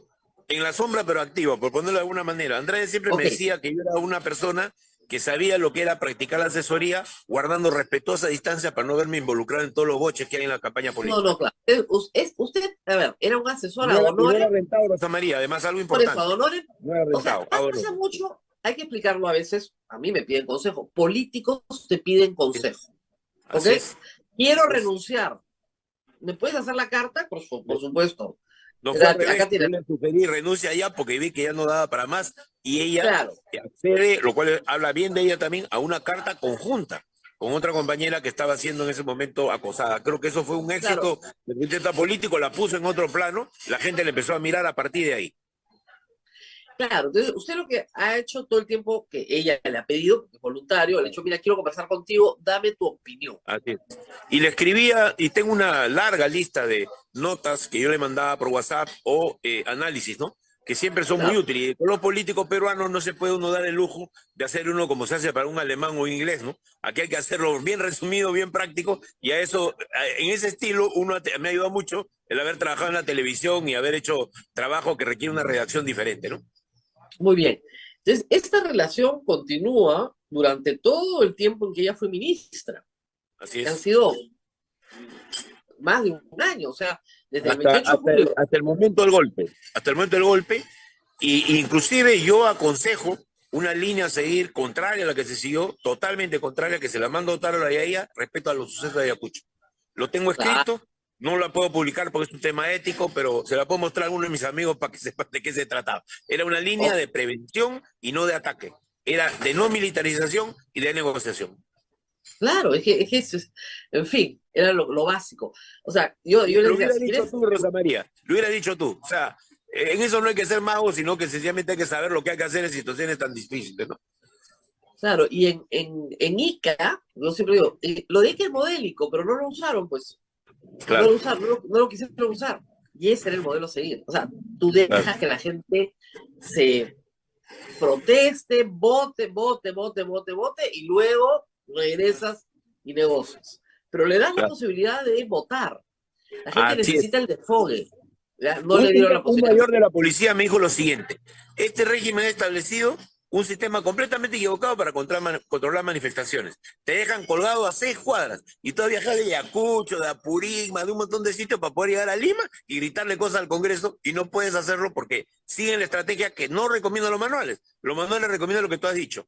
En la sombra, pero activo, por ponerlo de alguna manera. Andrade siempre me decía que yo era una persona que sabía lo que era practicar la asesoría, guardando respetuosa distancia para no verme involucrado en todos los boches que hay en la campaña política. No, claro. Usted, a ver, era un asesor ad honorem. No era rentado, Rosa María, además algo importante. Por eso, ad honorem. No era rentado. O sea, pasa mucho, hay que explicarlo a veces, a mí me piden consejo, políticos te piden consejo. ¿Ok? Quiero renunciar. ¿Me puedes hacer la carta? Por supuesto. No fue al revés, yo le sugerí renuncia ya porque vi que ya no daba para más, y ella accede, lo cual habla bien de ella también, a una carta conjunta con otra compañera que estaba siendo en ese momento acosada. Creo que eso fue un éxito del intento político, la puso en otro plano, la gente le empezó a mirar a partir de ahí. Claro, entonces usted lo que ha hecho todo el tiempo que ella le ha pedido, porque es voluntario, le ha dicho, mira, quiero conversar contigo, dame tu opinión. Así es. Y le escribía, y tengo una larga lista de notas que yo le mandaba por WhatsApp o análisis, ¿no? Que siempre son muy útiles. Y con los políticos peruanos no se puede uno dar el lujo de hacer uno como se hace para un alemán o inglés, ¿no? Aquí hay que hacerlo bien resumido, bien práctico, y a eso, en ese estilo, me ha ayudado mucho el haber trabajado en la televisión y haber hecho trabajo que requiere una redacción diferente, ¿no? Muy bien. Entonces, esta relación continúa durante todo el tiempo en que ella fue ministra. Así es. Han sido más de un año, o sea, desde el 28 de julio. Hasta el momento del golpe. Hasta el momento del golpe. Y inclusive yo aconsejo una línea a seguir contraria a la que se siguió, totalmente contraria, que se la mando a Otárola y a ella respecto a los sucesos de Ayacucho. Lo tengo escrito. No la puedo publicar porque es un tema ético, pero se la puedo mostrar a alguno de mis amigos para que sepan de qué se trataba. Era una línea de prevención y no de ataque. Era de no militarización y de negociación. Claro, es que eso es, en fin, era lo básico. O sea, yo le lo decía... Lo hubiera dicho tú, Rosa María. Lo hubiera dicho tú. O sea, en eso no hay que ser mago, sino que sencillamente hay que saber lo que hay que hacer en situaciones tan difíciles, ¿no? Claro, y en Ica, yo siempre digo, lo de Ica es modélico, pero no lo usaron, pues. No Claro, lo usaron, no lo quisieron usar. Y ese era el modelo a seguir. O sea, tú claro. dejas que la gente se proteste, vote, y luego regresas y negocias. Pero le das la Claro. posibilidad de votar. La gente Así es. necesita el desfogue. ¿Ya? No le dieron la Un posibilidad. mayor de la policía me dijo lo siguiente: este régimen ha establecido un sistema completamente equivocado para controlar manifestaciones. Te dejan colgado a 6 cuadras y tú viajas de Ayacucho, de Apurímac, de un montón de sitios para poder llegar a Lima y gritarle cosas al Congreso, y no puedes hacerlo porque siguen la estrategia que no recomiendan los manuales. Los manuales recomiendan lo que tú has dicho: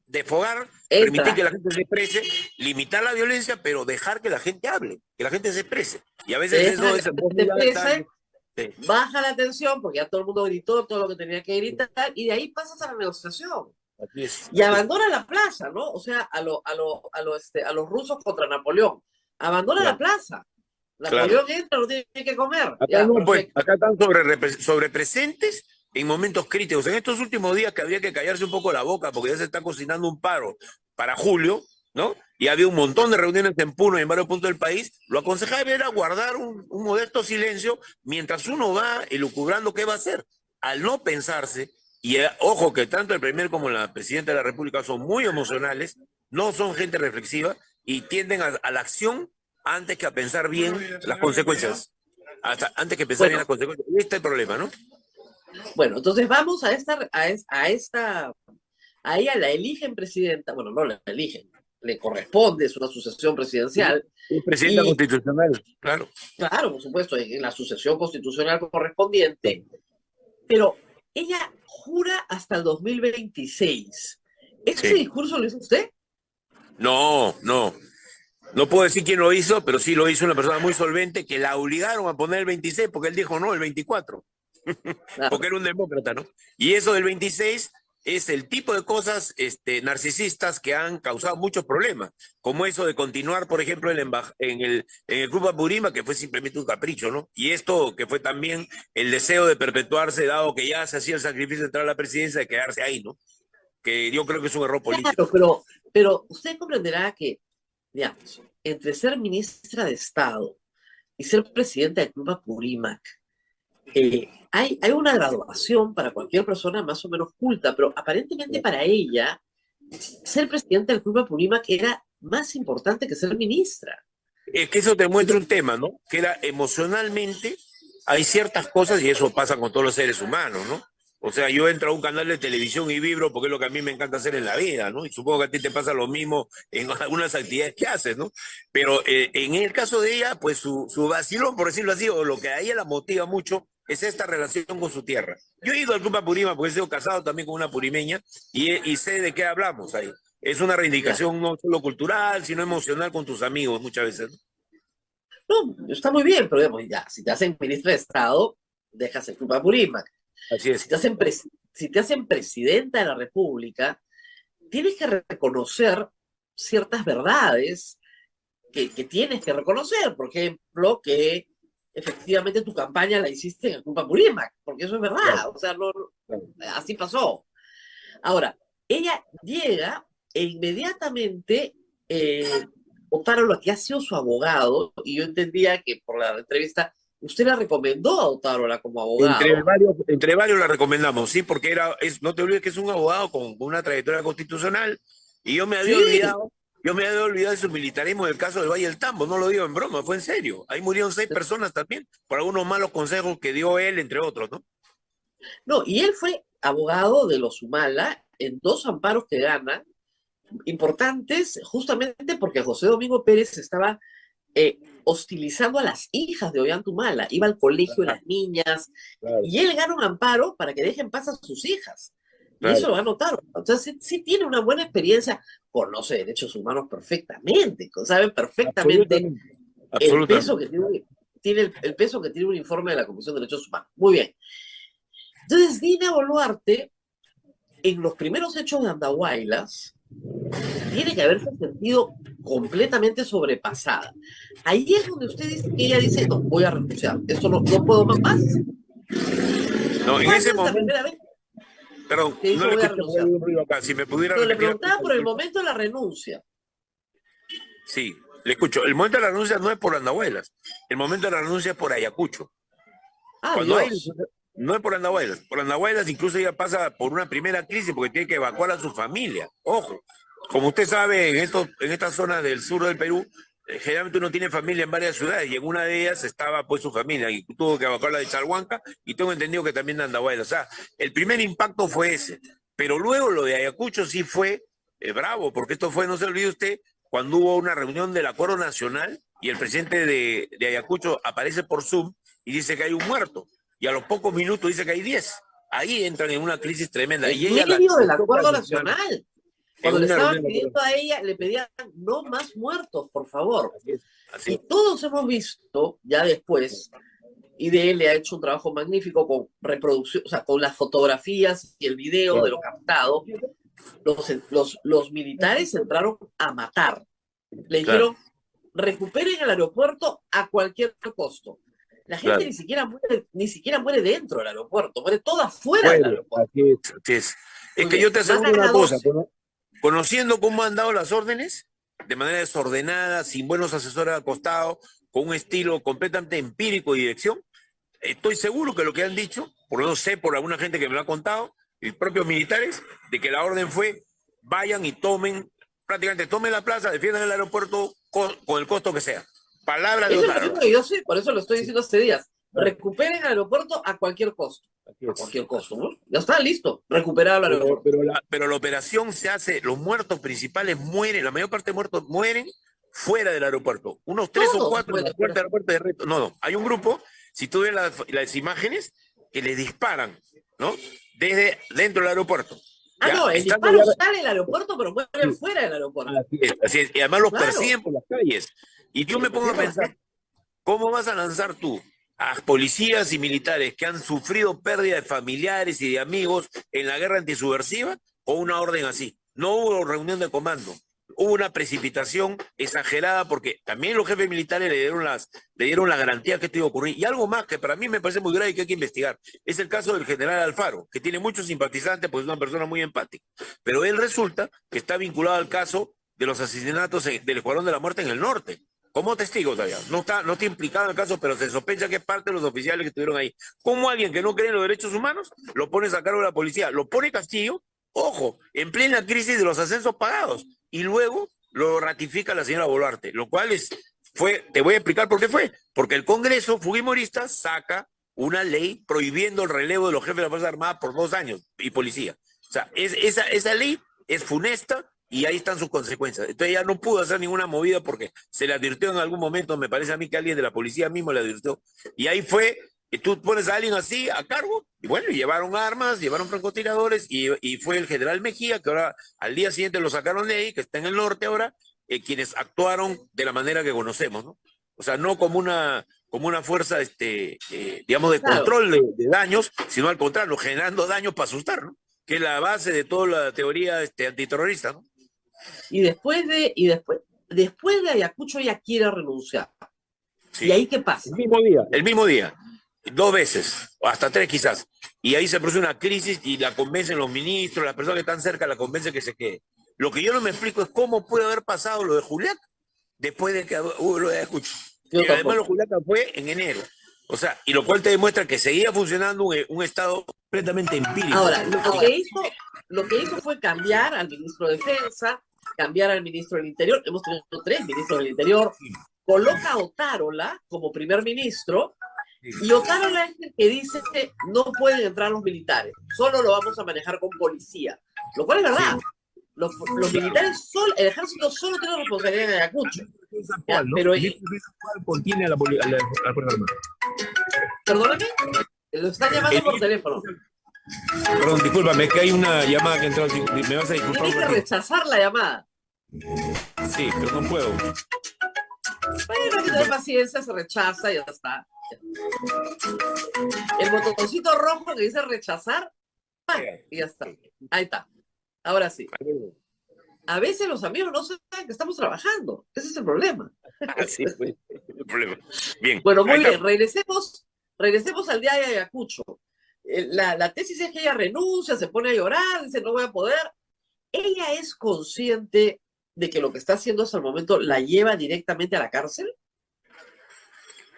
desfogar, permitir que Entra, la gente se exprese, limitar la violencia, pero dejar que la gente hable, que la gente se exprese. Y a veces deja eso que es la en voz gente muy alta. exprese, baja la tensión, porque ya todo el mundo gritó todo lo que tenía que gritar, y de ahí pasas a la negociación. Así es. Y abandona la plaza, ¿no? O sea, a los rusos contra Napoleón. Abandona la Claro, plaza. claro. Napoleón entra, no tiene que comer. Acá Ya, no, pues, perfecto. acá están sobrepresentes en momentos críticos. En estos últimos días que habría que callarse un poco la boca porque ya se está cocinando un paro para julio, ¿no? Y había un montón de reuniones en Puno y en varios puntos del país. Lo aconsejable era guardar un modesto silencio mientras uno va elucubrando qué va a hacer. Al no pensarse, y ojo que tanto el primer como la presidenta de la República son muy emocionales, no son gente reflexiva y tienden a la acción antes que a pensar bien las consecuencias. Antes que pensar bien las Bueno, consecuencias. Y este es el problema, ¿no? bueno, entonces vamos a ella la eligen presidenta, bueno, no la eligen, le corresponde, es una sucesión presidencial, Es presidenta y constitucional, claro. claro, por supuesto, en la sucesión constitucional correspondiente, pero ella jura hasta el 2026. ¿Ese Sí. discurso lo hizo usted? No, no. No puedo decir quién lo hizo, pero sí lo hizo una persona muy solvente que la obligaron a poner el 26 porque él dijo no, el 24, porque Claro. era un demócrata, ¿no? Y eso del 26 es el tipo de cosas narcisistas que han causado muchos problemas, como eso de continuar, por ejemplo, en el Club Apurímac, que fue simplemente un capricho, ¿no? Y esto que fue también el deseo de perpetuarse, dado que ya se hacía el sacrificio de entrar a la presidencia, de quedarse ahí, ¿no? Que yo creo que es un error político. Claro, pero usted comprenderá que, digamos, entre ser ministra de Estado y ser presidenta del Club Apurímac, hay una graduación para cualquier persona más o menos culta, pero aparentemente para ella, ser presidenta del Club Apurímac era más importante que ser ministra. Es que eso te muestra un tema, ¿no? Que era emocionalmente, hay ciertas cosas, y eso pasa con todos los seres humanos, ¿no? O sea, yo entro a un canal de televisión y vibro porque es lo que a mí me encanta hacer en la vida, ¿no? Y supongo que a ti te pasa lo mismo en algunas actividades que haces, ¿no? Pero en el caso de ella, pues su vacilón, por decirlo así, o lo que a ella la motiva mucho, es esta relación con su tierra. Yo he ido al Club Apurímac porque he sido casado también con una purimeña y sé de qué hablamos ahí. Es una Ya. reivindicación no solo cultural, sino emocional con tus amigos muchas veces, ¿no? No, está muy bien, pero digamos, ya, si te hacen ministra de Estado, dejas el Club Apurímac. Así Si es. te hacen, si te hacen presidenta de la República, tienes que reconocer ciertas verdades que tienes que reconocer. Por ejemplo, que efectivamente tu campaña la hiciste en el Club Apurímac, porque eso es Claro, verdad, o sea, no, claro. así pasó. Ahora, ella llega e inmediatamente Otaro, lo que ha sido su abogado, y yo entendía que por la entrevista, usted la recomendó a Otárola como abogado. Entre varios la recomendamos, sí, porque no te olvides que es un abogado con una trayectoria constitucional, y Sí, yo me había olvidado de su militarismo del caso del Valle del Tambo, no lo digo en broma, fue en serio. Ahí murieron 6 personas también por algunos malos consejos que dio él, entre otros, ¿no? no, y él fue abogado de los Humala en dos amparos que ganan, importantes justamente porque José Domingo Pérez estaba hostilizando a las hijas de Ollantumala, iba al colegio de las niñas, Claro, y él gana un amparo para que dejen paz a sus hijas. Y claro. eso lo va a notar. Entonces, sí tiene una buena experiencia, conoce derechos humanos perfectamente, sabe perfectamente Absolutamente, el peso absolutamente. que tiene el peso que tiene un informe de la Comisión de Derechos Humanos. Muy bien. Entonces, Dina Boluarte, en los primeros hechos de Andahuaylas, tiene que haberse sentido completamente sobrepasada. Ahí es donde usted dice que ella dice, no, voy a renunciar, esto no puedo más. No, en ¿Cuándo ese es la momento, primera vez? Perdón, que dijo no le voy a escuché porque renunciar. hay un ruido acá. Si me pudiera Pero le repetir. preguntaba por el momento de la renuncia. Sí, le escucho. El momento de la renuncia no es por Andahuaylas. El momento de la renuncia es por Ayacucho. Ah, Cuando hay, Dios. no es por Andahuaylas. Por Andahuaylas incluso ella pasa por una primera crisis porque tiene que evacuar a su familia. Ojo, como usted sabe, en esta zona del sur del Perú, generalmente uno tiene familia en varias ciudades y en una de ellas estaba pues su familia y tuvo que evacuarla de Chalhuanca y tengo entendido que también de Andahuaylas. O sea, el primer impacto fue ese. Pero luego lo de Ayacucho sí fue bravo, porque esto fue, no se olvide usted, cuando hubo una reunión del Acuerdo Nacional y el presidente de Ayacucho aparece por Zoom y dice que hay un muerto. Y a los pocos minutos dice que hay 10. Ahí entran en una crisis tremenda. En Y ella medio del toca acuerdo las manos nacional. en Cuando le una estaban reunión. pidiendo a ella, le pedían no más muertos, por favor. Así es. Así Y es. todos hemos visto ya después, IDL le ha hecho un trabajo magnífico con reproducción, o sea, con las fotografías y el video de lo captado. Los militares entraron a matar. Le dijeron, recuperen el aeropuerto a cualquier costo. La gente Claro. ni siquiera muere dentro del aeropuerto, muere toda fuera del aeropuerto. Así es, así es. Es que yo te aseguro una cosa, conociendo cómo han dado las órdenes, de manera desordenada, sin buenos asesores al costado, con un estilo completamente empírico de dirección, estoy seguro que lo que han dicho, por lo menos sé por alguna gente que me lo ha contado, y propios militares, de que la orden fue, vayan y prácticamente tomen la plaza, defiendan el aeropuerto con el costo que sea. Palabra de Eso es lo Otárola. mismo que yo sé, por eso lo estoy diciendo hace días. Recuperen el aeropuerto a cualquier costo. A cualquier costo, ¿no? Ya está, listo. Recuperar el aeropuerto. Pero la operación se hace, los muertos principales mueren, la mayor parte de muertos mueren fuera del aeropuerto. Unos 3 o 4 en la puerta del aeropuerto de reto. No, hay un grupo, si tú ves las imágenes, que les disparan, ¿no? Desde dentro del aeropuerto. Ah, ¿ya? no, el Estando disparo ya- sale del aeropuerto, pero mueren fuera del aeropuerto. Así es, y además los Claro. persiguen por las calles. Y yo me pongo a pensar, ¿cómo vas a lanzar tú a policías y militares que han sufrido pérdida de familiares y de amigos en la guerra antisubversiva con una orden así? No hubo reunión de comando, hubo una precipitación exagerada porque también los jefes militares le dieron la garantía que esto iba a ocurrir. Y algo más que para mí me parece muy grave y que hay que investigar, es el caso del general Alfaro, que tiene muchos simpatizantes, pues es una persona muy empática. Pero él resulta que está vinculado al caso de los asesinatos del Escuadrón de la Muerte en el norte. Como testigo todavía, no está implicado en el caso, pero se sospecha que es parte de los oficiales que estuvieron ahí. ¿Cómo alguien que no cree en los derechos humanos lo pones a cargo de la policía? Lo pone Castillo, ojo, en plena crisis de los ascensos pagados, y luego lo ratifica la señora Boluarte, lo cual te voy a explicar por qué fue, porque el Congreso fujimorista saca una ley prohibiendo el relevo de los jefes de la Fuerza Armada por 2 años y policía. O sea, esa ley es funesta. Y ahí están sus consecuencias. Entonces ella no pudo hacer ninguna movida porque se le advirtió en algún momento, me parece a mí que alguien de la policía mismo le advirtió. Y ahí fue, y tú pones a alguien así a cargo, y bueno, llevaron armas, llevaron francotiradores, y fue el general Mejía, que ahora al día siguiente lo sacaron de ahí, que está en el norte ahora, quienes actuaron de la manera que conocemos, ¿no? O sea, no como una fuerza, digamos, de control de daños, sino al contrario, generando daños para asustar, ¿no? Que es la base de toda la teoría antiterrorista, ¿no? Y después de Ayacucho ella quiere renunciar. Sí. ¿Y ahí qué pasa? El mismo día, 2 veces, o hasta 3 quizás. Y ahí se produce una crisis y la convencen los ministros, las personas que están cerca la convencen que se quede. Lo que yo no me explico es cómo puede haber pasado lo de Juliaca después de que hubo lo de Ayacucho. Y además lo de Juliaca fue en enero. O sea, y lo cual te demuestra que seguía funcionando un Estado completamente empírico. Ahora, lo que hizo fue cambiar al ministro de Defensa, cambiar al ministro del Interior. Hemos tenido 3 ministros del Interior. Coloca a Otárola como primer ministro. Y Otárola es el que dice que no pueden entrar los militares. Solo lo vamos a manejar con policía. Lo cual es verdad. Los militares, el ejército solo tiene responsabilidad en Ayacucho. Ya, ¿no? Pero contiene a la Fuerza Armada. Perdóname, lo están llamando por teléfono. Perdón, discúlpame, que hay una llamada que entró. Me vas a disculpar. Tienes que rechazar la llamada. Sí, pero no puedo. Bueno, hay que tener paciencia, se rechaza y ya está. El botoncito rojo que dice rechazar, y ya está. Ahí está. Ahora sí. A veces los amigos no saben que estamos trabajando. Ese es el problema. Sí, pues, el problema. Bien. Bueno, muy bien. Regresemos al día de Ayacucho. la tesis es que ella renuncia, se pone a llorar, dice no voy a poder. ¿Ella es consciente de que lo que está haciendo hasta el momento la lleva directamente a la cárcel?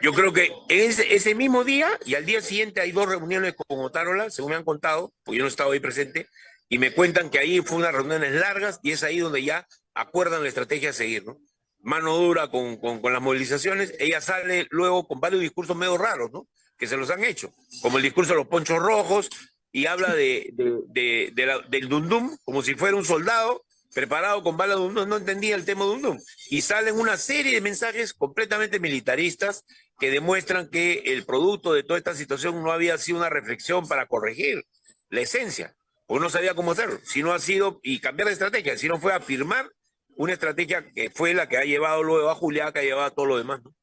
Yo creo que ese mismo día y al día siguiente hay 2 reuniones con Otárola, según me han contado, porque yo no he estado ahí presente, y me cuentan que ahí fue unas reuniones largas y es ahí donde ya acuerdan la estrategia a seguir, ¿no? Mano dura con las movilizaciones, ella sale luego con varios discursos medio raros, ¿no? Que se los han hecho, como el discurso de los ponchos rojos, y habla del Dundum como si fuera un soldado preparado con balas de Dundum, no entendía el tema de Dundum. Y salen una serie de mensajes completamente militaristas que demuestran que el producto de toda esta situación no había sido una reflexión para corregir la esencia, o no sabía cómo hacerlo, sino ha sido, y cambiar de estrategia, sino fue afirmar una estrategia que fue la que ha llevado luego a Julián, que ha llevado a todo lo demás, ¿no?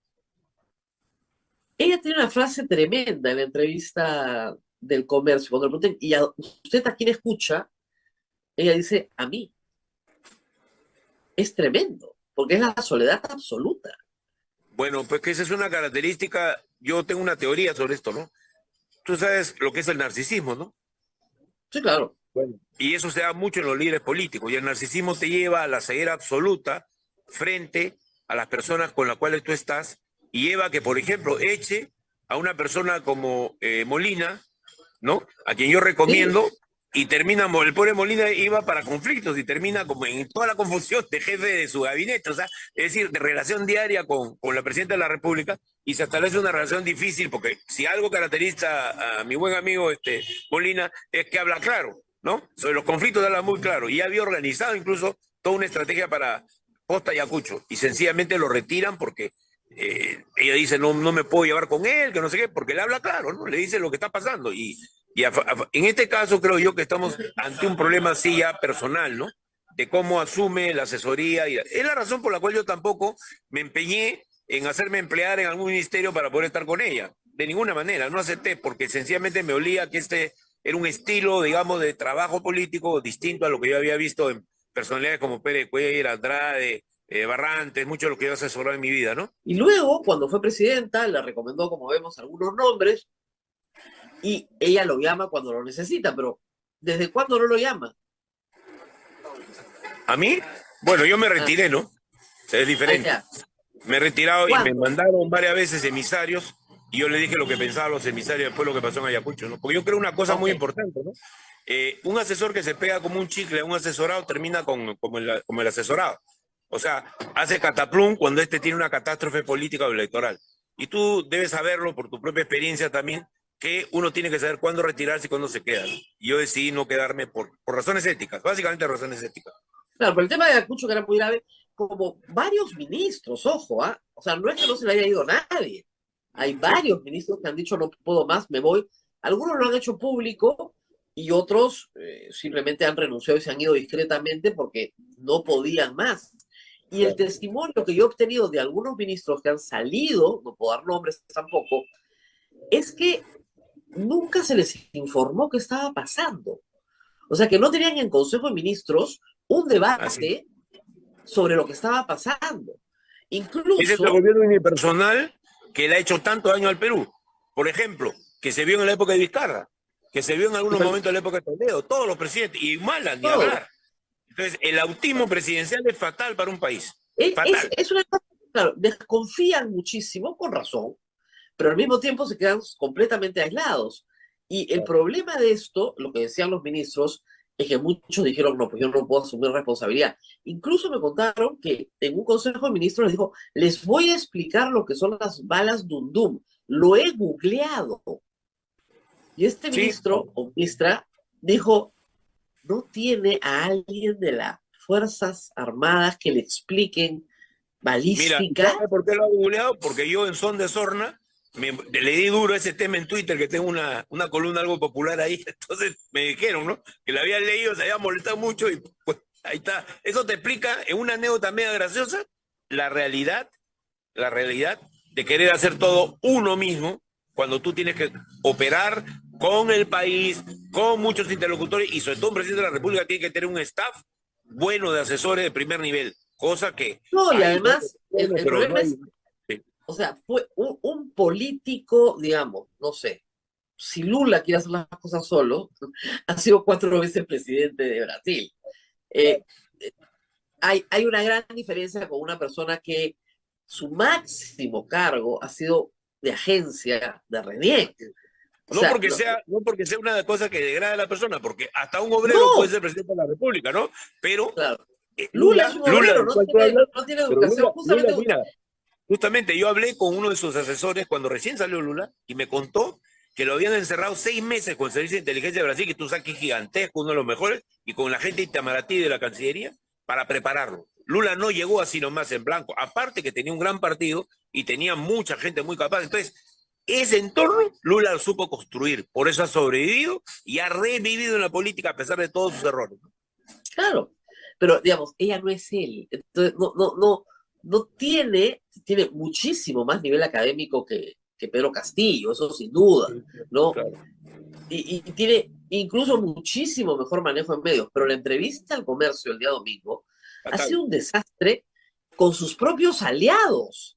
Ella tiene una frase tremenda en la entrevista del Comercio, cuando le preguntan, ¿y a usted a quién escucha? Ella dice, a mí. Es tremendo, porque es la soledad absoluta. Bueno, pues que esa es una característica, yo tengo una teoría sobre esto, ¿no? Tú sabes lo que es el narcisismo, ¿no? Sí, claro. Bueno. Y eso se da mucho en los líderes políticos, y el narcisismo te lleva a la ceguera absoluta frente a las personas con las cuales tú estás, y lleva a que, por ejemplo, eche a una persona como Molina, ¿no? A quien yo recomiendo, sí. Y termina, el pobre Molina iba para conflictos y termina como en toda la confusión de jefe de su gabinete, o sea, es decir, de relación diaria con la presidenta de la República, y se establece una relación difícil, porque si algo caracteriza a mi buen amigo Molina es que habla claro, ¿no? Sobre los conflictos habla muy claro, y había organizado incluso toda una estrategia para Costa y Ayacucho, y sencillamente lo retiran porque ella dice, no me puedo llevar con él, que no sé qué, porque le habla claro, ¿no? Le dice lo que está pasando, y en este caso creo yo que estamos ante un problema así ya personal, ¿no? De cómo asume la asesoría. Es la razón por la cual yo tampoco me empeñé en hacerme emplear en algún ministerio para poder estar con ella. De ninguna manera, no acepté, porque sencillamente me olía que este era un estilo, digamos, de trabajo político distinto a lo que yo había visto en personalidades como Pérez Cuellar, Andrade, Barrantes, mucho de lo que yo he asesorado en mi vida, ¿no? Y luego, cuando fue presidenta, le recomendó, como vemos, algunos nombres, y ella lo llama cuando lo necesita, pero ¿desde cuándo no lo llama? ¿A mí? Bueno, yo me retiré, ¿no? O sea, es diferente. Me he retirado y me mandaron varias veces emisarios, y yo le dije lo que pensaban los emisarios después de lo que pasó en Ayacucho, ¿no? Porque yo creo una cosa muy importante, ¿no? Un asesor que se pega como un chicle a un asesorado termina como el asesorado. O sea, hace cataplum cuando tiene una catástrofe política o electoral. Y tú debes saberlo por tu propia experiencia también, que uno tiene que saber cuándo retirarse y cuándo se queda, ¿no? Y yo decidí no quedarme por razones éticas, básicamente razones éticas. Claro, pero el tema de Ayacucho, que era muy grave, como varios ministros, ojo, ¿ah? O sea, no es que no se le haya ido nadie. Hay varios ministros que han dicho no puedo más, me voy. Algunos lo han hecho público y otros simplemente han renunciado y se han ido discretamente porque no podían más. Y el testimonio que yo he obtenido de algunos ministros que han salido, no puedo dar nombres tampoco, es que nunca se les informó qué estaba pasando. O sea, que no tenían en Consejo de Ministros un debate sobre lo que estaba pasando. Incluso... Ese es el gobierno unipersonal que le ha hecho tanto daño al Perú. Por ejemplo, que se vio en la época de Vizcarra, que se vio en algunos momentos en la época de Toledo, todos los presidentes, y Humala, ni hablar. Entonces, el autismo presidencial es fatal para un país. Es una cosa, claro, desconfían muchísimo, con razón, pero al mismo tiempo se quedan completamente aislados. Y el problema de esto, lo que decían los ministros, es que muchos dijeron, no, pues yo no puedo asumir responsabilidad. Incluso me contaron que en un consejo de ministros les dijo, les voy a explicar lo que son las balas Dundum. Lo he googleado. Y este ministro o ministra dijo, no tiene a alguien de las Fuerzas Armadas que le expliquen balística. Mira, ¿sabes por qué lo he googleado? Porque yo en Son de Sorna le di duro a ese tema en Twitter, que tengo una columna algo popular ahí. Entonces me dijeron, ¿no? Que la habían leído, se había molestado mucho y pues ahí está. Eso te explica en una anécdota media graciosa la realidad de querer hacer todo uno mismo cuando tú tienes que operar con el país, con muchos interlocutores, y sobre todo un presidente de la República tiene que tener un staff bueno de asesores de primer nivel, cosa que... No, y además, el problema es, o sea, fue un político, digamos, no sé, si Lula quiere hacer las cosas solo, ha sido 4 veces presidente de Brasil. Eh, hay una gran diferencia con una persona que su máximo cargo ha sido de agencia de RENIEC. O No sea, porque sea, no porque sea una cosa que degrade a la persona, porque hasta un obrero no, puede ser presidente de la República, ¿no? Pero claro. Lula es un obrero, del cual tú hablas, no tiene pero educación. Justamente, Mira, justamente yo hablé con uno de sus asesores cuando recién salió Lula y me contó que lo habían encerrado 6 meses con el Servicio de Inteligencia de Brasil, que tú sabes que es gigantesco, uno de los mejores, y con la gente de Itamaraty de la Cancillería, para prepararlo. Lula no llegó así nomás en blanco, aparte que tenía un gran partido y tenía mucha gente muy capaz. Entonces, ese entorno Lula lo supo construir, por eso ha sobrevivido y ha revivido en la política a pesar de todos sus errores. claro, pero digamos, ella no es él. Entonces, no tiene muchísimo más nivel académico que Pedro Castillo, eso sin duda, ¿no? Claro. Y tiene incluso muchísimo mejor manejo en medios, pero la entrevista al Comercio el día domingo ha sido un desastre con sus propios aliados.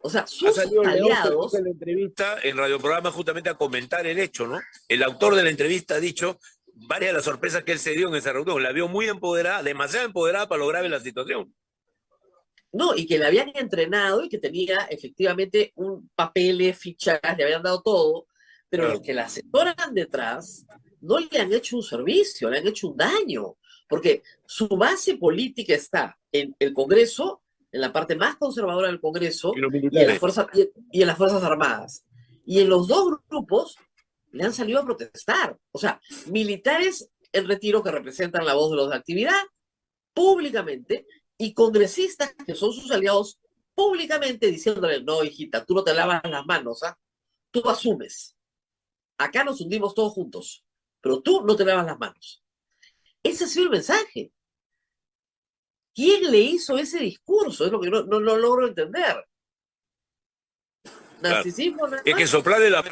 O sea, Ha sus salido León aliados. en la entrevista, en radioprograma, justamente a comentar el hecho, ¿no? El autor de la entrevista ha dicho varias de las sorpresas que él se dio en esa reunión. La vio muy empoderada, demasiado empoderada para lo grave de la situación. No, y que le habían entrenado y que tenía efectivamente un papel, fichas, le habían dado todo, pero Claro. los que la asesoran detrás no le han hecho un servicio, le han hecho un daño, porque su base política está en el Congreso, en la parte más conservadora del Congreso Y los y en militares. y en las Fuerzas Armadas. Y en los dos grupos le han salido a protestar. O sea, militares en retiro que representan la voz de los de actividad públicamente y congresistas que son sus aliados públicamente diciéndole, no, hijita, tú no te lavas las manos, ¿ah? Tú asumes. Acá nos hundimos todos juntos, pero tú no te lavas las manos. Ese ha sido el mensaje. ¿Quién le hizo ese discurso? Es lo que no logro entender. Narcisismo, nada más. Es que soplarle la...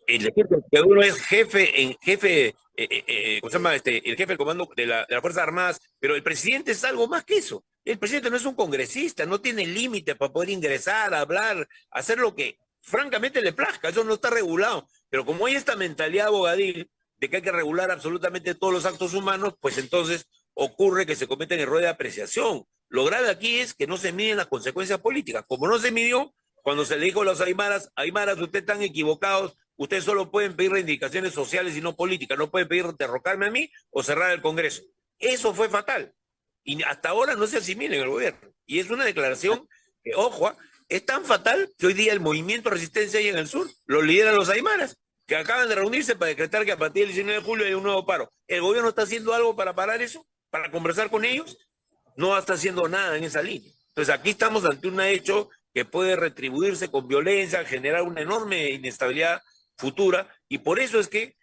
que uno es jefe, ¿cómo se llama? El jefe del comando de las Fuerzas Armadas, pero el presidente es algo más que eso. El presidente no es un congresista, no tiene límite para poder ingresar, hablar, hacer lo que francamente le plazca, eso no está regulado. Pero como hay esta mentalidad abogadil de que hay que regular absolutamente todos los actos humanos, pues entonces ocurre que se cometen errores de apreciación. Lo grave aquí es que no se miden las consecuencias políticas. Como no se midió, cuando se le dijo a los aymaras, ustedes están equivocados, ustedes solo pueden pedir reivindicaciones sociales y no políticas, no pueden pedir derrocarme a mí o cerrar el Congreso. Eso fue fatal. Y hasta ahora no se asimila en el gobierno. Y es una declaración que, ojo, es tan fatal que hoy día el movimiento de resistencia ahí en el sur lo lideran los aymaras, que acaban de reunirse para decretar que a partir del 19 de julio hay un nuevo paro. ¿El gobierno está haciendo algo para parar eso? ¿Para conversar con ellos? No está haciendo nada en esa línea. Entonces aquí estamos ante un hecho que puede retribuirse con violencia, generar una enorme inestabilidad futura, y por eso es que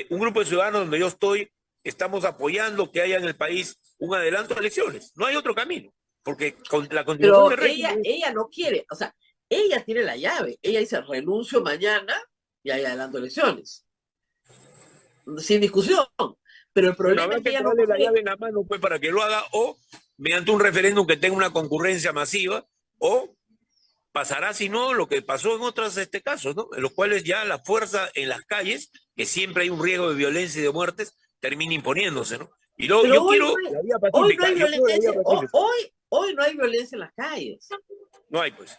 un grupo de ciudadanos donde yo estoy, estamos apoyando que haya en el país un adelanto de elecciones. No hay otro camino, porque con la continuación Pero del régimen... ella no quiere, o sea, ella tiene la llave. Ella dice, renuncio mañana y hay adelanto de elecciones. Sin discusión. Pero el problema habrá es que ella darle no la llave en la mano pues, para que lo haga, o mediante un referéndum que tenga una concurrencia masiva, o pasará, si no, lo que pasó en otros casos, ¿no? En los cuales ya la fuerza en las calles, que siempre hay un riesgo de violencia y de muertes, termina imponiéndose, ¿no? Y luego Pero yo hoy quiero no hay, la vía hoy no pacífica. hay Yo quiero la vía violencia, pacífica. hoy no hay violencia en las calles. No hay, pues.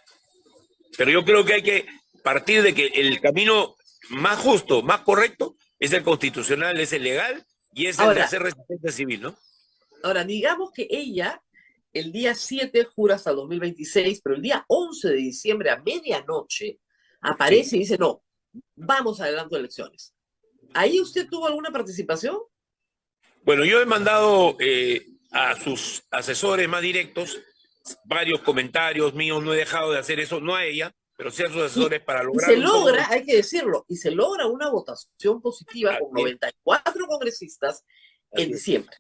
Pero yo creo que hay que partir de que el camino más justo, más correcto, es el constitucional, es el legal y es el de hacer resistencia civil, ¿no? Ahora, digamos que ella el día 7 jura hasta el 2026, pero el día 11 de diciembre a medianoche aparece y dice, no, vamos adelante a elecciones. ¿Ahí usted tuvo alguna participación? Bueno, yo he mandado a sus asesores más directos varios comentarios míos, no he dejado de hacer eso, no a ella, pero sí a sus asesores para lograr... Y se logra, hay que decirlo, y se logra una votación positiva con 94 congresistas en diciembre.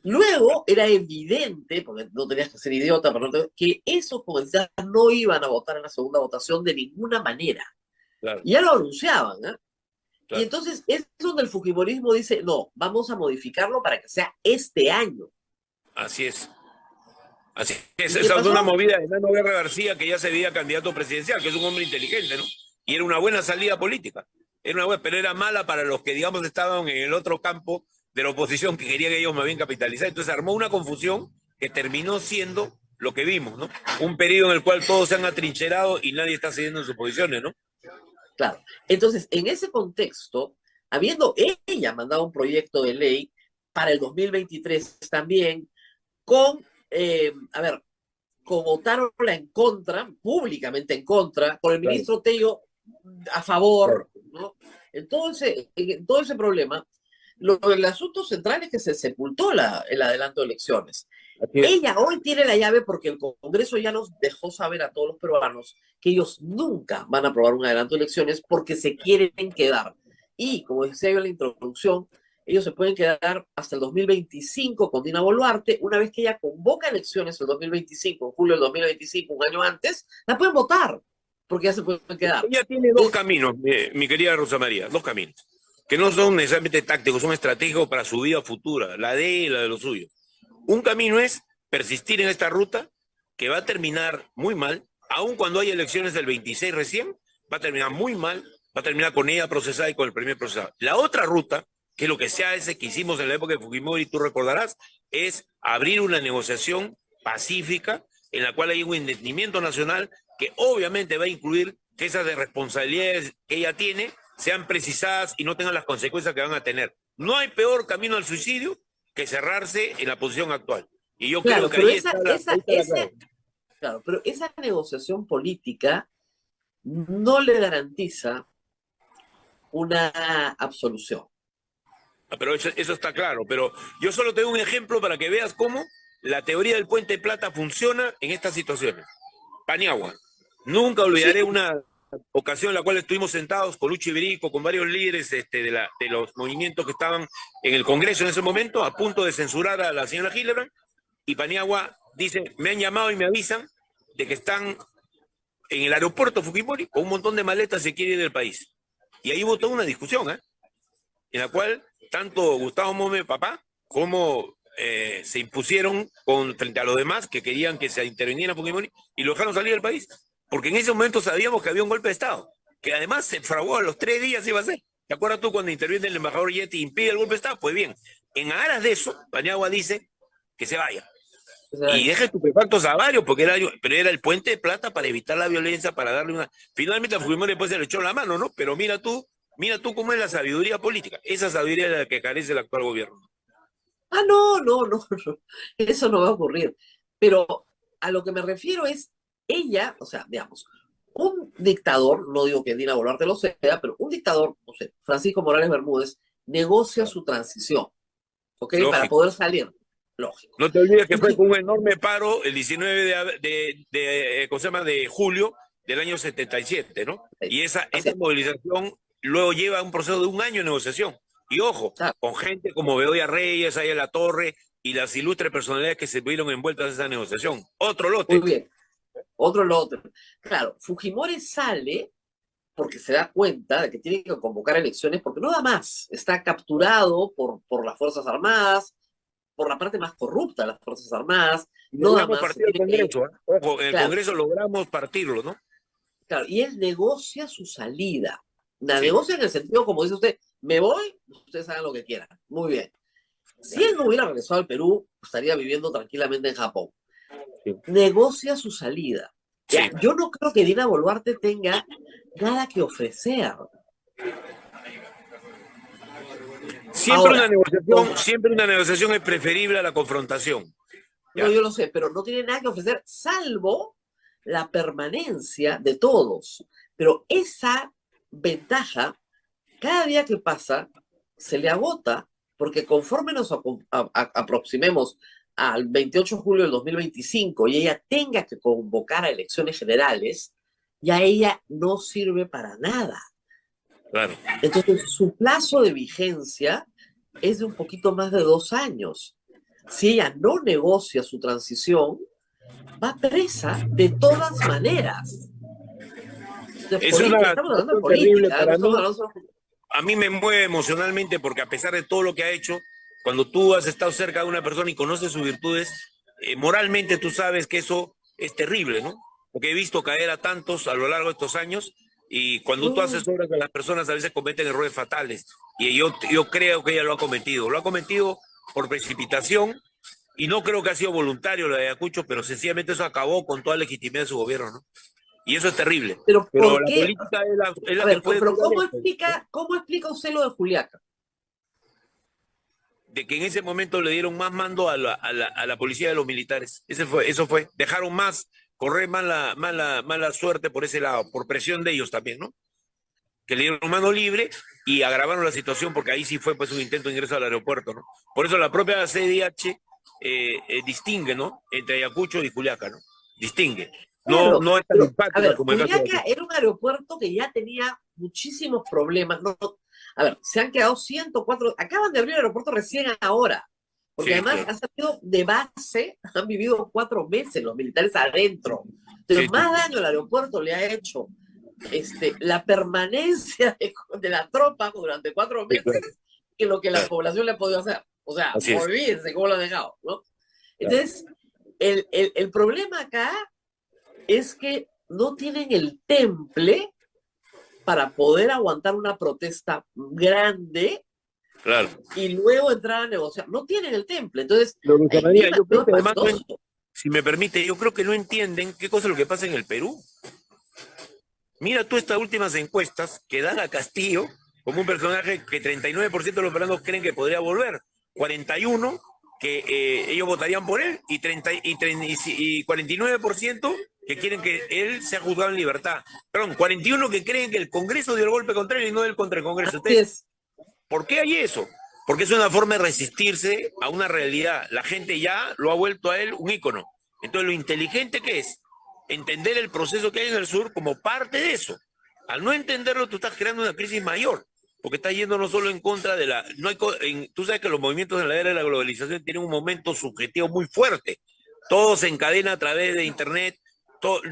Luego era evidente, porque no tenías que ser idiota, que esos congresistas no iban a votar en la segunda votación de ninguna manera. Claro. Y ya lo anunciaban, ¿eh? Claro. Y entonces es donde el fujimorismo dice, no, vamos a modificarlo para que sea este año. Así es. Así es. Esa es una movida de Nano Guerra García, que ya se veía candidato presidencial, que es un hombre inteligente, ¿no? Y era una buena salida política. Era una buena, pero era mala para los que, digamos, estaban en el otro campo de la oposición que querían ellos más bien capitalizar. Entonces armó una confusión que terminó siendo lo que vimos, ¿no? Un periodo en el cual todos se han atrincherado y nadie está cediendo en sus posiciones, ¿no? Claro. Entonces, en ese contexto, habiendo ella mandado un proyecto de ley para el 2023 también, con, con votarla en contra, públicamente en contra, con el ministro Tello a favor, ¿no? Entonces, en todo ese problema, el asunto central es que se sepultó el adelanto de elecciones. Ella hoy tiene la llave porque el Congreso ya nos dejó saber a todos los peruanos que ellos nunca van a aprobar un adelanto de elecciones porque se quieren quedar. Y, como decía yo en la introducción, ellos se pueden quedar hasta el 2025 con Dina Boluarte. Una vez que ella convoca elecciones el 2025, en julio del 2025, un año antes, la pueden votar, porque ya se pueden quedar. Ella tiene dos caminos, mi querida Rosa María, dos caminos, que no son necesariamente tácticos, son estratégicos para su vida futura, la de ella y la de los suyos. Un camino es persistir en esta ruta, que va a terminar muy mal, aun cuando hay elecciones del 26 recién, va a terminar muy mal, va a terminar con ella procesada y con el primer procesado. La otra ruta, que es lo que se hace, que hicimos en la época de Fujimori, tú recordarás, es abrir una negociación pacífica en la cual hay un entendimiento nacional que obviamente va a incluir que esas responsabilidades que ella tiene sean precisadas y no tengan las consecuencias que van a tener. No hay peor camino al suicidio que cerrarse en la posición actual. Y yo creo que ahí está la clave. Claro, pero esa negociación política no le garantiza una absolución. Pero eso está claro, pero yo solo te doy un ejemplo para que veas cómo la teoría del puente de plata funciona en estas situaciones. Paniagua. Nunca olvidaré una ocasión en la cual estuvimos sentados con Lucho Iberico, con varios líderes de los movimientos que estaban en el Congreso en ese momento, a punto de censurar a la señora Hildebrand, y Paniagua dice, me han llamado y me avisan de que están en el aeropuerto Fujimori con un montón de maletas, se quiere ir del país. Y ahí hubo toda una discusión, en la cual tanto Gustavo Mome, papá, como se impusieron frente a los demás que querían que se interviniera Fujimori y lo dejaron salir del país. Porque en ese momento sabíamos que había un golpe de Estado, que además se fraguó a los 3 días iba a ser. ¿Te acuerdas tú cuando interviene el embajador Yeti y impide el golpe de Estado? Pues bien, en aras de eso, Paniagua dice que se vaya. Y deja estupefactos a varios, porque era el puente de plata para evitar la violencia, para darle una... Finalmente a Fujimori después se le echó la mano, ¿no? Pero mira tú cómo es la sabiduría política. Esa sabiduría de la que carece el actual gobierno. No. Eso no va a ocurrir. Pero a lo que me refiero es, ella, o sea, digamos, un dictador, no digo que Dina Boluarte lo sea, pero un dictador, no sé, Francisco Morales Bermúdez, negocia su transición, ¿ok? Lógico. Para poder salir. Lógico. No te olvides que fue con un enorme paro el 19 de julio del año 77, ¿no? Y esa movilización luego lleva un proceso de 1 año de negociación. Y ojo, con gente como Bedoya Reyes, ahí en la Torre, y las ilustres personalidades que se vieron envueltas en esa negociación. Otro lote. Muy bien. Otro lote. Claro, Fujimori sale porque se da cuenta de que tiene que convocar elecciones porque no da más. Está capturado por las Fuerzas Armadas, por la parte más corrupta de las Fuerzas Armadas. No da más. Partir el Congreso, Ojo, en el Congreso logramos partirlo, ¿no? Claro, y él negocia su salida. La negocia en el sentido, como dice usted, me voy, ustedes hagan lo que quieran. Muy bien. Si él no hubiera regresado al Perú, estaría viviendo tranquilamente en Japón. Sí. Negocia su salida. Sí. Yo no creo que Dina Boluarte tenga nada que ofrecer. Siempre una negociación es preferible a la confrontación. ¿Ya? No, yo lo sé, pero no tiene nada que ofrecer, salvo la permanencia de todos. Pero esa ventaja, cada día que pasa, se le agota, porque conforme nos aproximemos al 28 de julio del 2025 y ella tenga que convocar a elecciones generales, ya ella no sirve para nada. Claro. Entonces, su plazo de vigencia es de un poquito más de 2 años. Si ella no negocia su transición, va presa de todas maneras. Es una terrible para mí. A mí me mueve emocionalmente porque a pesar de todo lo que ha hecho, cuando tú has estado cerca de una persona y conoces sus virtudes, moralmente tú sabes que eso es terrible, ¿no? Porque he visto caer a tantos a lo largo de estos años Y cuando tú haces obras a las personas a veces cometen errores fatales. Y yo creo que ella lo ha cometido. Lo ha cometido por precipitación y no creo que ha sido voluntario lo de Ayacucho, pero sencillamente eso acabó con toda legitimidad de su gobierno, ¿no? Y eso es terrible. Pero Pero ¿por la qué? política es la A que ver, puede pero curar esto, ¿no? ¿cómo explica usted lo de Juliaca? De que en ese momento le dieron más mando a la policía de los militares. Eso fue. Dejaron correr mala suerte por ese lado, por presión de ellos también, ¿no? Que le dieron mano libre y agravaron la situación porque ahí sí fue pues un intento de ingreso al aeropuerto, ¿no? Por eso la propia CDH distingue, ¿no? Entre Ayacucho y Juliaca, ¿no? Distingue. No, Claro, no es tan pero, a empática ver, como el caso de Juliaca Ayacucho. era un aeropuerto que ya tenía muchísimos problemas, ¿no? A ver, se han quedado 104, acaban de abrir el aeropuerto recién ahora, porque Sí, además claro. han salido de base, han vivido 4 meses los militares adentro. Sí, Entonces, sí. más daño al aeropuerto le ha hecho la permanencia de la tropa durante 4 Sí, claro, meses que lo que la claro. población le ha podido hacer. O sea, Así es. olvídense cómo lo han dejado, ¿no? Claro. Entonces, el problema acá es que no tienen el temple para poder aguantar una protesta grande Claro. y luego entrar a negociar. No tienen el temple. Entonces, Pero Luz ahí María, Lima yo es creo que además, espantoso. si me permite, yo creo que no entienden qué cosa es lo que pasa en el Perú. Mira tú estas últimas encuestas que dan a Castillo como un personaje que 39% de los peruanos creen que podría volver, 41% que ellos votarían por él y 49% que quieren que él sea juzgado en libertad. Perdón, 41% que creen que el Congreso dio el golpe contra él y no él contra el Congreso. Así es. ¿Por qué hay eso? Porque es una forma de resistirse a una realidad. La gente ya lo ha vuelto a él un ícono. Entonces, lo inteligente que es entender el proceso que hay en el sur como parte de eso. Al no entenderlo, tú estás creando una crisis mayor, porque estás yendo no solo en contra de la... tú sabes que los movimientos en la era de la globalización tienen un momento subjetivo muy fuerte. Todo se encadena a través de Internet,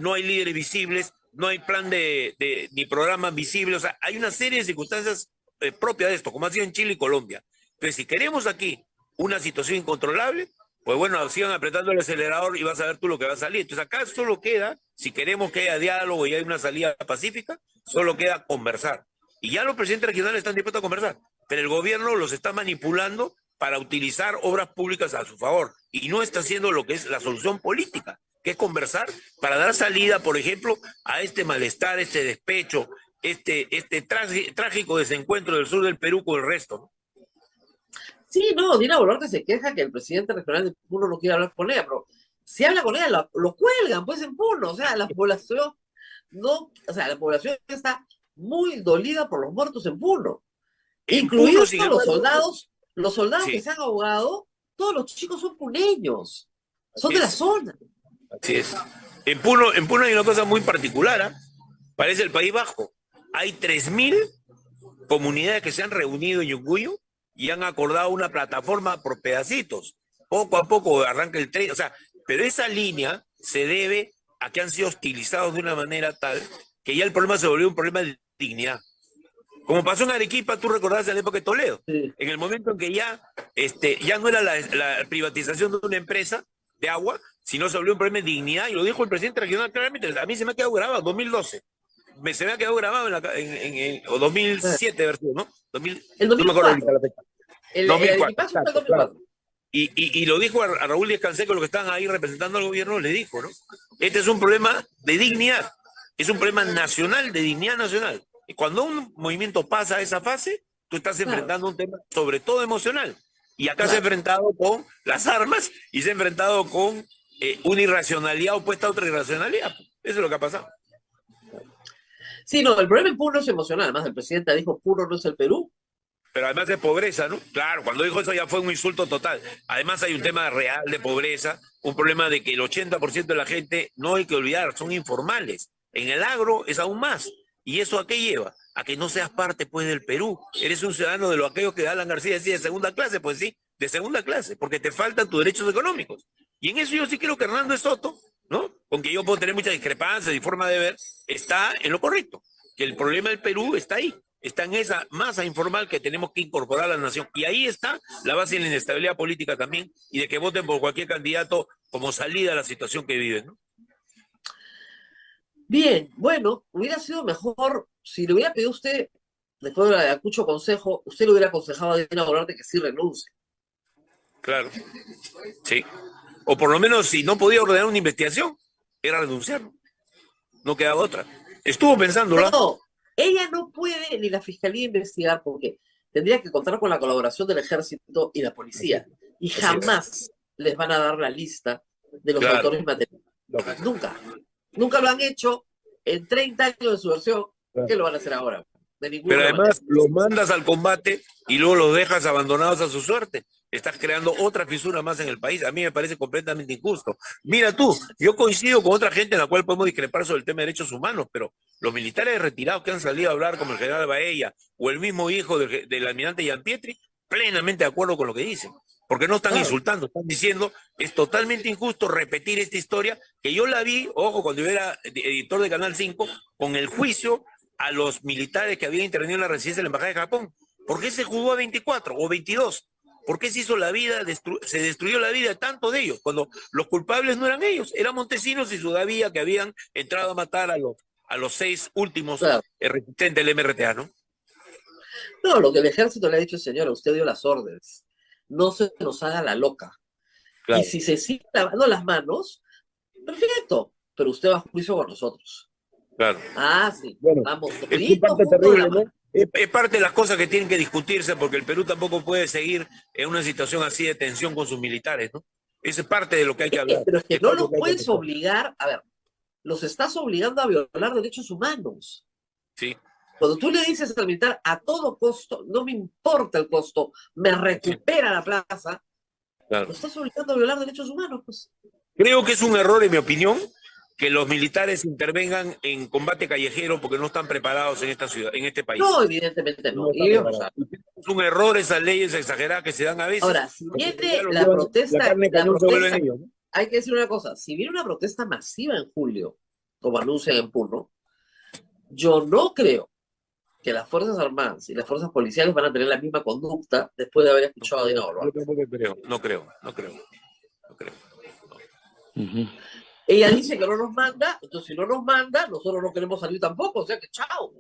no hay líderes visibles, no hay plan ni programas visibles. O sea, hay una serie de circunstancias propia de esto, como ha sido en Chile y Colombia. Entonces, si queremos aquí una situación incontrolable, pues bueno, sigan apretando el acelerador y vas a ver tú lo que va a salir. Entonces, acá solo queda, si queremos que haya diálogo y haya una salida pacífica, solo queda conversar. Y ya los presidentes regionales están dispuestos a conversar, pero el gobierno los está manipulando para utilizar obras públicas a su favor y no está haciendo lo que es la solución política, que es conversar para dar salida, por ejemplo, a este malestar, este despecho, este trágico desencuentro del sur del Perú con el resto, ¿no? Sí, no, Dina Boluarte se queja que el presidente regional de Puno no quiere hablar con ella, pero si habla con ella, lo cuelgan, pues en Puno. O sea, la población la población está muy dolida por los muertos en Puno. En Puno, Incluidos sin todos embargo, los soldados que sí, se han ahogado, todos los chicos son puneños, son así de la es, zona. así es. En Puno hay una cosa muy particular, ¿eh? Parece el País Vasco. Hay 3.000 comunidades que se han reunido en Yunguyo y han acordado una plataforma por pedacitos. Poco a poco arranca el tren, o sea, pero esa línea se debe a que han sido hostilizados de una manera tal que ya el problema se volvió un problema de dignidad. Como pasó en Arequipa, tú recordás en la época de Toledo, Sí. en el momento en que ya no era la privatización de una empresa de agua, sino se volvió un problema de dignidad, y lo dijo el presidente regional claramente. A mí se me ha quedado grabado, 2012. Se me ha quedado grabado o 2007, versión, ¿no? El No me acuerdo ahorita 2004. la fecha. El 2004, equipazo fue el exacto, claro. 2004. Y lo dijo a Raúl Díaz Canseco, los que están ahí representando al gobierno, le dijo, ¿no? Este es un problema de dignidad, es un problema nacional, de dignidad nacional. Y cuando un movimiento pasa a esa fase, tú estás enfrentando un tema sobre todo emocional. Y acá se ha enfrentado con las armas y se ha enfrentado con una irracionalidad opuesta a otra irracionalidad. Eso es lo que ha pasado. Sí, no, el problema en Puno es emocional. Además, el presidente dijo, Puno no es el Perú. Pero además de pobreza, ¿no? Claro, cuando dijo eso ya fue un insulto total. Además hay un tema real de pobreza, un problema de que el 80% de la gente, no hay que olvidar, son informales. En el agro es aún más. ¿Y eso a qué lleva? A que no seas parte, pues, del Perú. Eres un ciudadano de lo aquello que Alan García decía, de segunda clase, pues sí, de segunda clase, porque te faltan tus derechos económicos. Y en eso yo sí creo que Hernández Soto, ¿no? Con que yo puedo tener muchas discrepancias y forma de ver, está en lo correcto. Que el problema del Perú está ahí. Está en esa masa informal que tenemos que incorporar a la nación. Y ahí está la base de la inestabilidad política también, y de que voten por cualquier candidato como salida a la situación que viven, ¿no? Bien, bueno, hubiera sido mejor si le hubiera pedido a usted, después de Ayacucho consejo, usted le hubiera aconsejado a Dina Boluarte que sí renuncie. Claro, sí. O por lo menos, si no podía ordenar una investigación, era renunciar. No quedaba otra. Estuvo pensándola. No, ella no puede ni la fiscalía investigar porque tendría que contar con la colaboración del ejército y la policía. Y Así es. jamás les van a dar la lista de los Claro. autores materiales. Nunca. Nunca lo han hecho en 30 años de su versión. ¿Qué lo van a hacer ahora? De ninguna Pero además manera. los mandas al combate y luego los dejas abandonados a su suerte. Estás creando otra fisura más en el país. A mí me parece completamente injusto. Mira tú, yo coincido con otra gente en la cual podemos discrepar sobre el tema de derechos humanos, pero los militares retirados que han salido a hablar, como el general Baella o el mismo hijo del almirante Gianpietri, plenamente de acuerdo con lo que dicen. Porque no están insultando, están diciendo, es totalmente injusto repetir esta historia, que yo la vi, ojo, cuando yo era editor de Canal 5, con el juicio a los militares que habían intervenido en la residencia de la Embajada de Japón. ¿Por qué se jugó a 24 o 22? ¿Por qué se hizo la vida, se destruyó la vida de tantos de ellos? Cuando los culpables no eran ellos, eran Montesinos y Sudavía que habían entrado a matar a los 6 últimos resistentes del MRTA, ¿no? No, lo que el ejército le ha dicho, señora, usted dio las órdenes. No se nos haga la loca. Claro. Y si se sigue lavando las manos, perfecto, pero usted va a juicio con nosotros. Claro. Ah, sí. Bueno, vamos. es parte terrible, ¿no? Es parte de las cosas que tienen que discutirse porque el Perú tampoco puede seguir en una situación así de tensión con sus militares, ¿no? Esa es parte de lo que hay que hablar. Pero es que no los puedes obligar, a ver, los estás obligando a violar derechos humanos. Sí. Cuando tú le dices al militar, a todo costo, no me importa el costo, me recupera la plaza, claro. Lo estás obligando a violar derechos humanos, pues. Creo que es un error, en mi opinión, que los militares intervengan en combate callejero porque no están preparados en esta ciudad, en este país. No, evidentemente no. Es un error esas leyes exageradas que se dan a veces. Ahora, si viene la protesta, ellos, ¿no? Hay que decir una cosa, si viene una protesta masiva en julio, como anuncian en Puno, yo no creo que las Fuerzas Armadas y las Fuerzas Policiales van a tener la misma conducta después de haber escuchado a Dina Boluarte. Yo tampoco creo, no creo. Ella dice que no nos manda, entonces si no nos manda, nosotros no queremos salir tampoco, o sea que chao.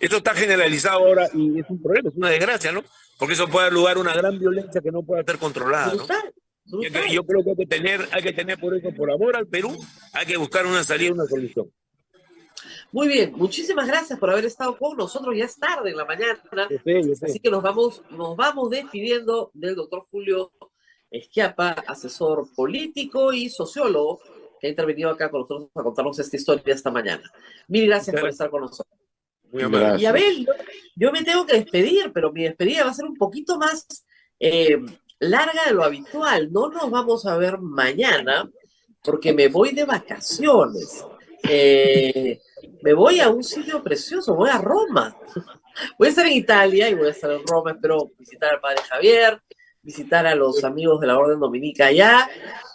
Esto está generalizado ahora y es un problema, es una desgracia, ¿no? Porque eso puede dar lugar a una gran violencia que no puede ser controlada, ¿no? Yo creo que hay que tener por eso, por amor al Perú, hay que buscar una salida, una solución. Muy bien, muchísimas gracias por haber estado con nosotros. Ya es tarde en la mañana, yo sé. Así que nos vamos despidiendo del doctor Julio Schiappa, asesor político y sociólogo, que ha intervenido acá con nosotros para contarnos esta historia esta mañana. Mil gracias por estar con nosotros. Muy amable. Y Abel, yo me tengo que despedir, pero mi despedida va a ser un poquito más larga de lo habitual. No nos vamos a ver mañana porque me voy de vacaciones. Me voy a un sitio precioso, voy a Roma. Voy a estar en Italia y voy a estar en Roma. Espero visitar al padre Javier, visitar a los amigos de la Orden Dominica allá.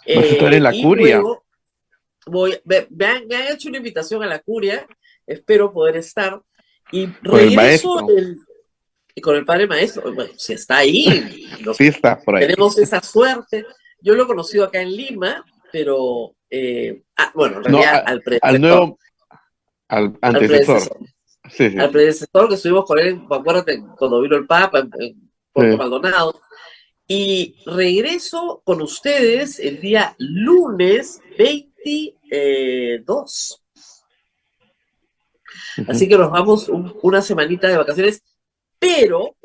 ¿Vas a estar en la Curia? Me han hecho una invitación a la Curia, espero poder estar. Y con el regreso maestro. Con el padre maestro. Bueno, si está ahí. Sí está por ahí. Tenemos esa suerte. Yo lo he conocido acá en Lima, pero bueno, en realidad al predecesor. Al nuevo, al antecesor. Sí. Al predecesor que estuvimos con él, acuérdate, cuando vino el Papa en Puerto Maldonado. Y regreso con ustedes el día lunes 22. Así que nos vamos una semanita de vacaciones, pero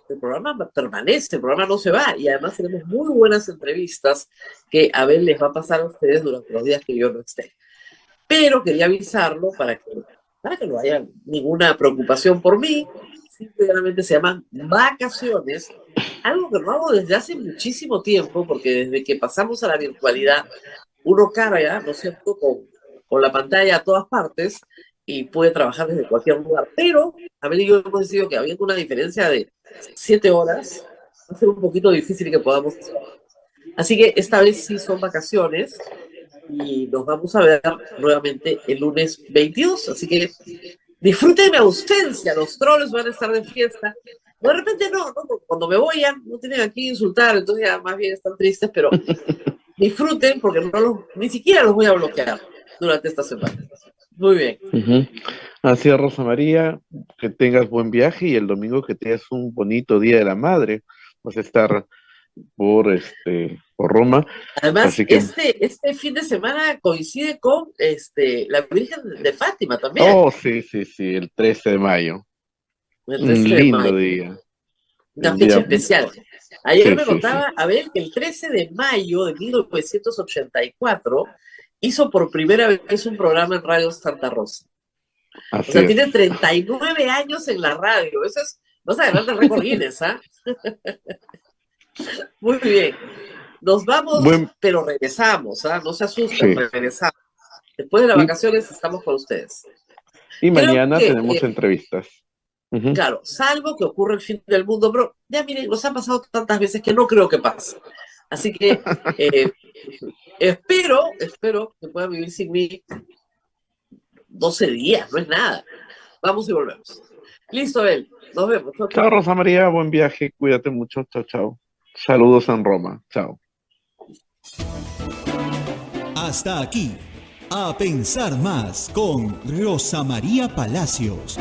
el programa permanece, el programa no se va, y además tenemos muy buenas entrevistas que Abel les va a pasar a ustedes durante los días que yo no esté. Pero quería avisarlo para que no haya ninguna preocupación por mí. Simplemente se llaman vacaciones, algo que no hago desde hace muchísimo tiempo, porque desde que pasamos a la virtualidad, uno carga, ¿no es cierto?, con la pantalla a todas partes, y puede trabajar desde cualquier lugar. Pero, Abel y yo hemos decidido que habiendo una diferencia de 7 horas, va a ser un poquito difícil que podamos hacer. Así que esta vez sí son vacaciones, y nos vamos a ver nuevamente el lunes 22. Así que disfruten mi ausencia, los trolls van a estar de fiesta. De repente no, cuando me voy ya no tienen aquí insultar, entonces ya más bien están tristes, pero disfruten porque ni siquiera los voy a bloquear durante esta semana. Muy bien. Así es, Rosa María, que tengas buen viaje y el domingo que tengas un bonito Día de la Madre. Vas a estar por Roma, Además, así que, este fin de semana coincide con la Virgen de Fátima también, oh, sí, sí, sí, el 13 de mayo, el un 13 de lindo mayo, día, una un fecha día, especial. Ayer sí, me sí, sí, contaba, a ver, que el 13 de mayo de 1984 hizo por primera vez un programa en Radio Santa Rosa. O así sea, es. tiene 39 años en la radio. Eso es, más adelante el récord Guinness, ¿ah? Muy bien. Nos vamos, Buen, pero regresamos, ¿ah? No se asusten, sí, regresamos. Después de las y, vacaciones estamos con ustedes. y Creo mañana que, tenemos entrevistas. Ujú. claro, salvo que ocurra el fin del mundo, pero ya miren, nos ha pasado tantas veces que no creo que pase. Así que eh, espero que puedan vivir sin mí 12 días, no es nada. Vamos y volvemos. Listo, él. Nos vemos. Chau, Chao, chau. Rosa María, buen viaje, cuídate mucho, chao, chao. Saludos en Roma, chao. Hasta aquí, A Pensar Más con Rosa María Palacios.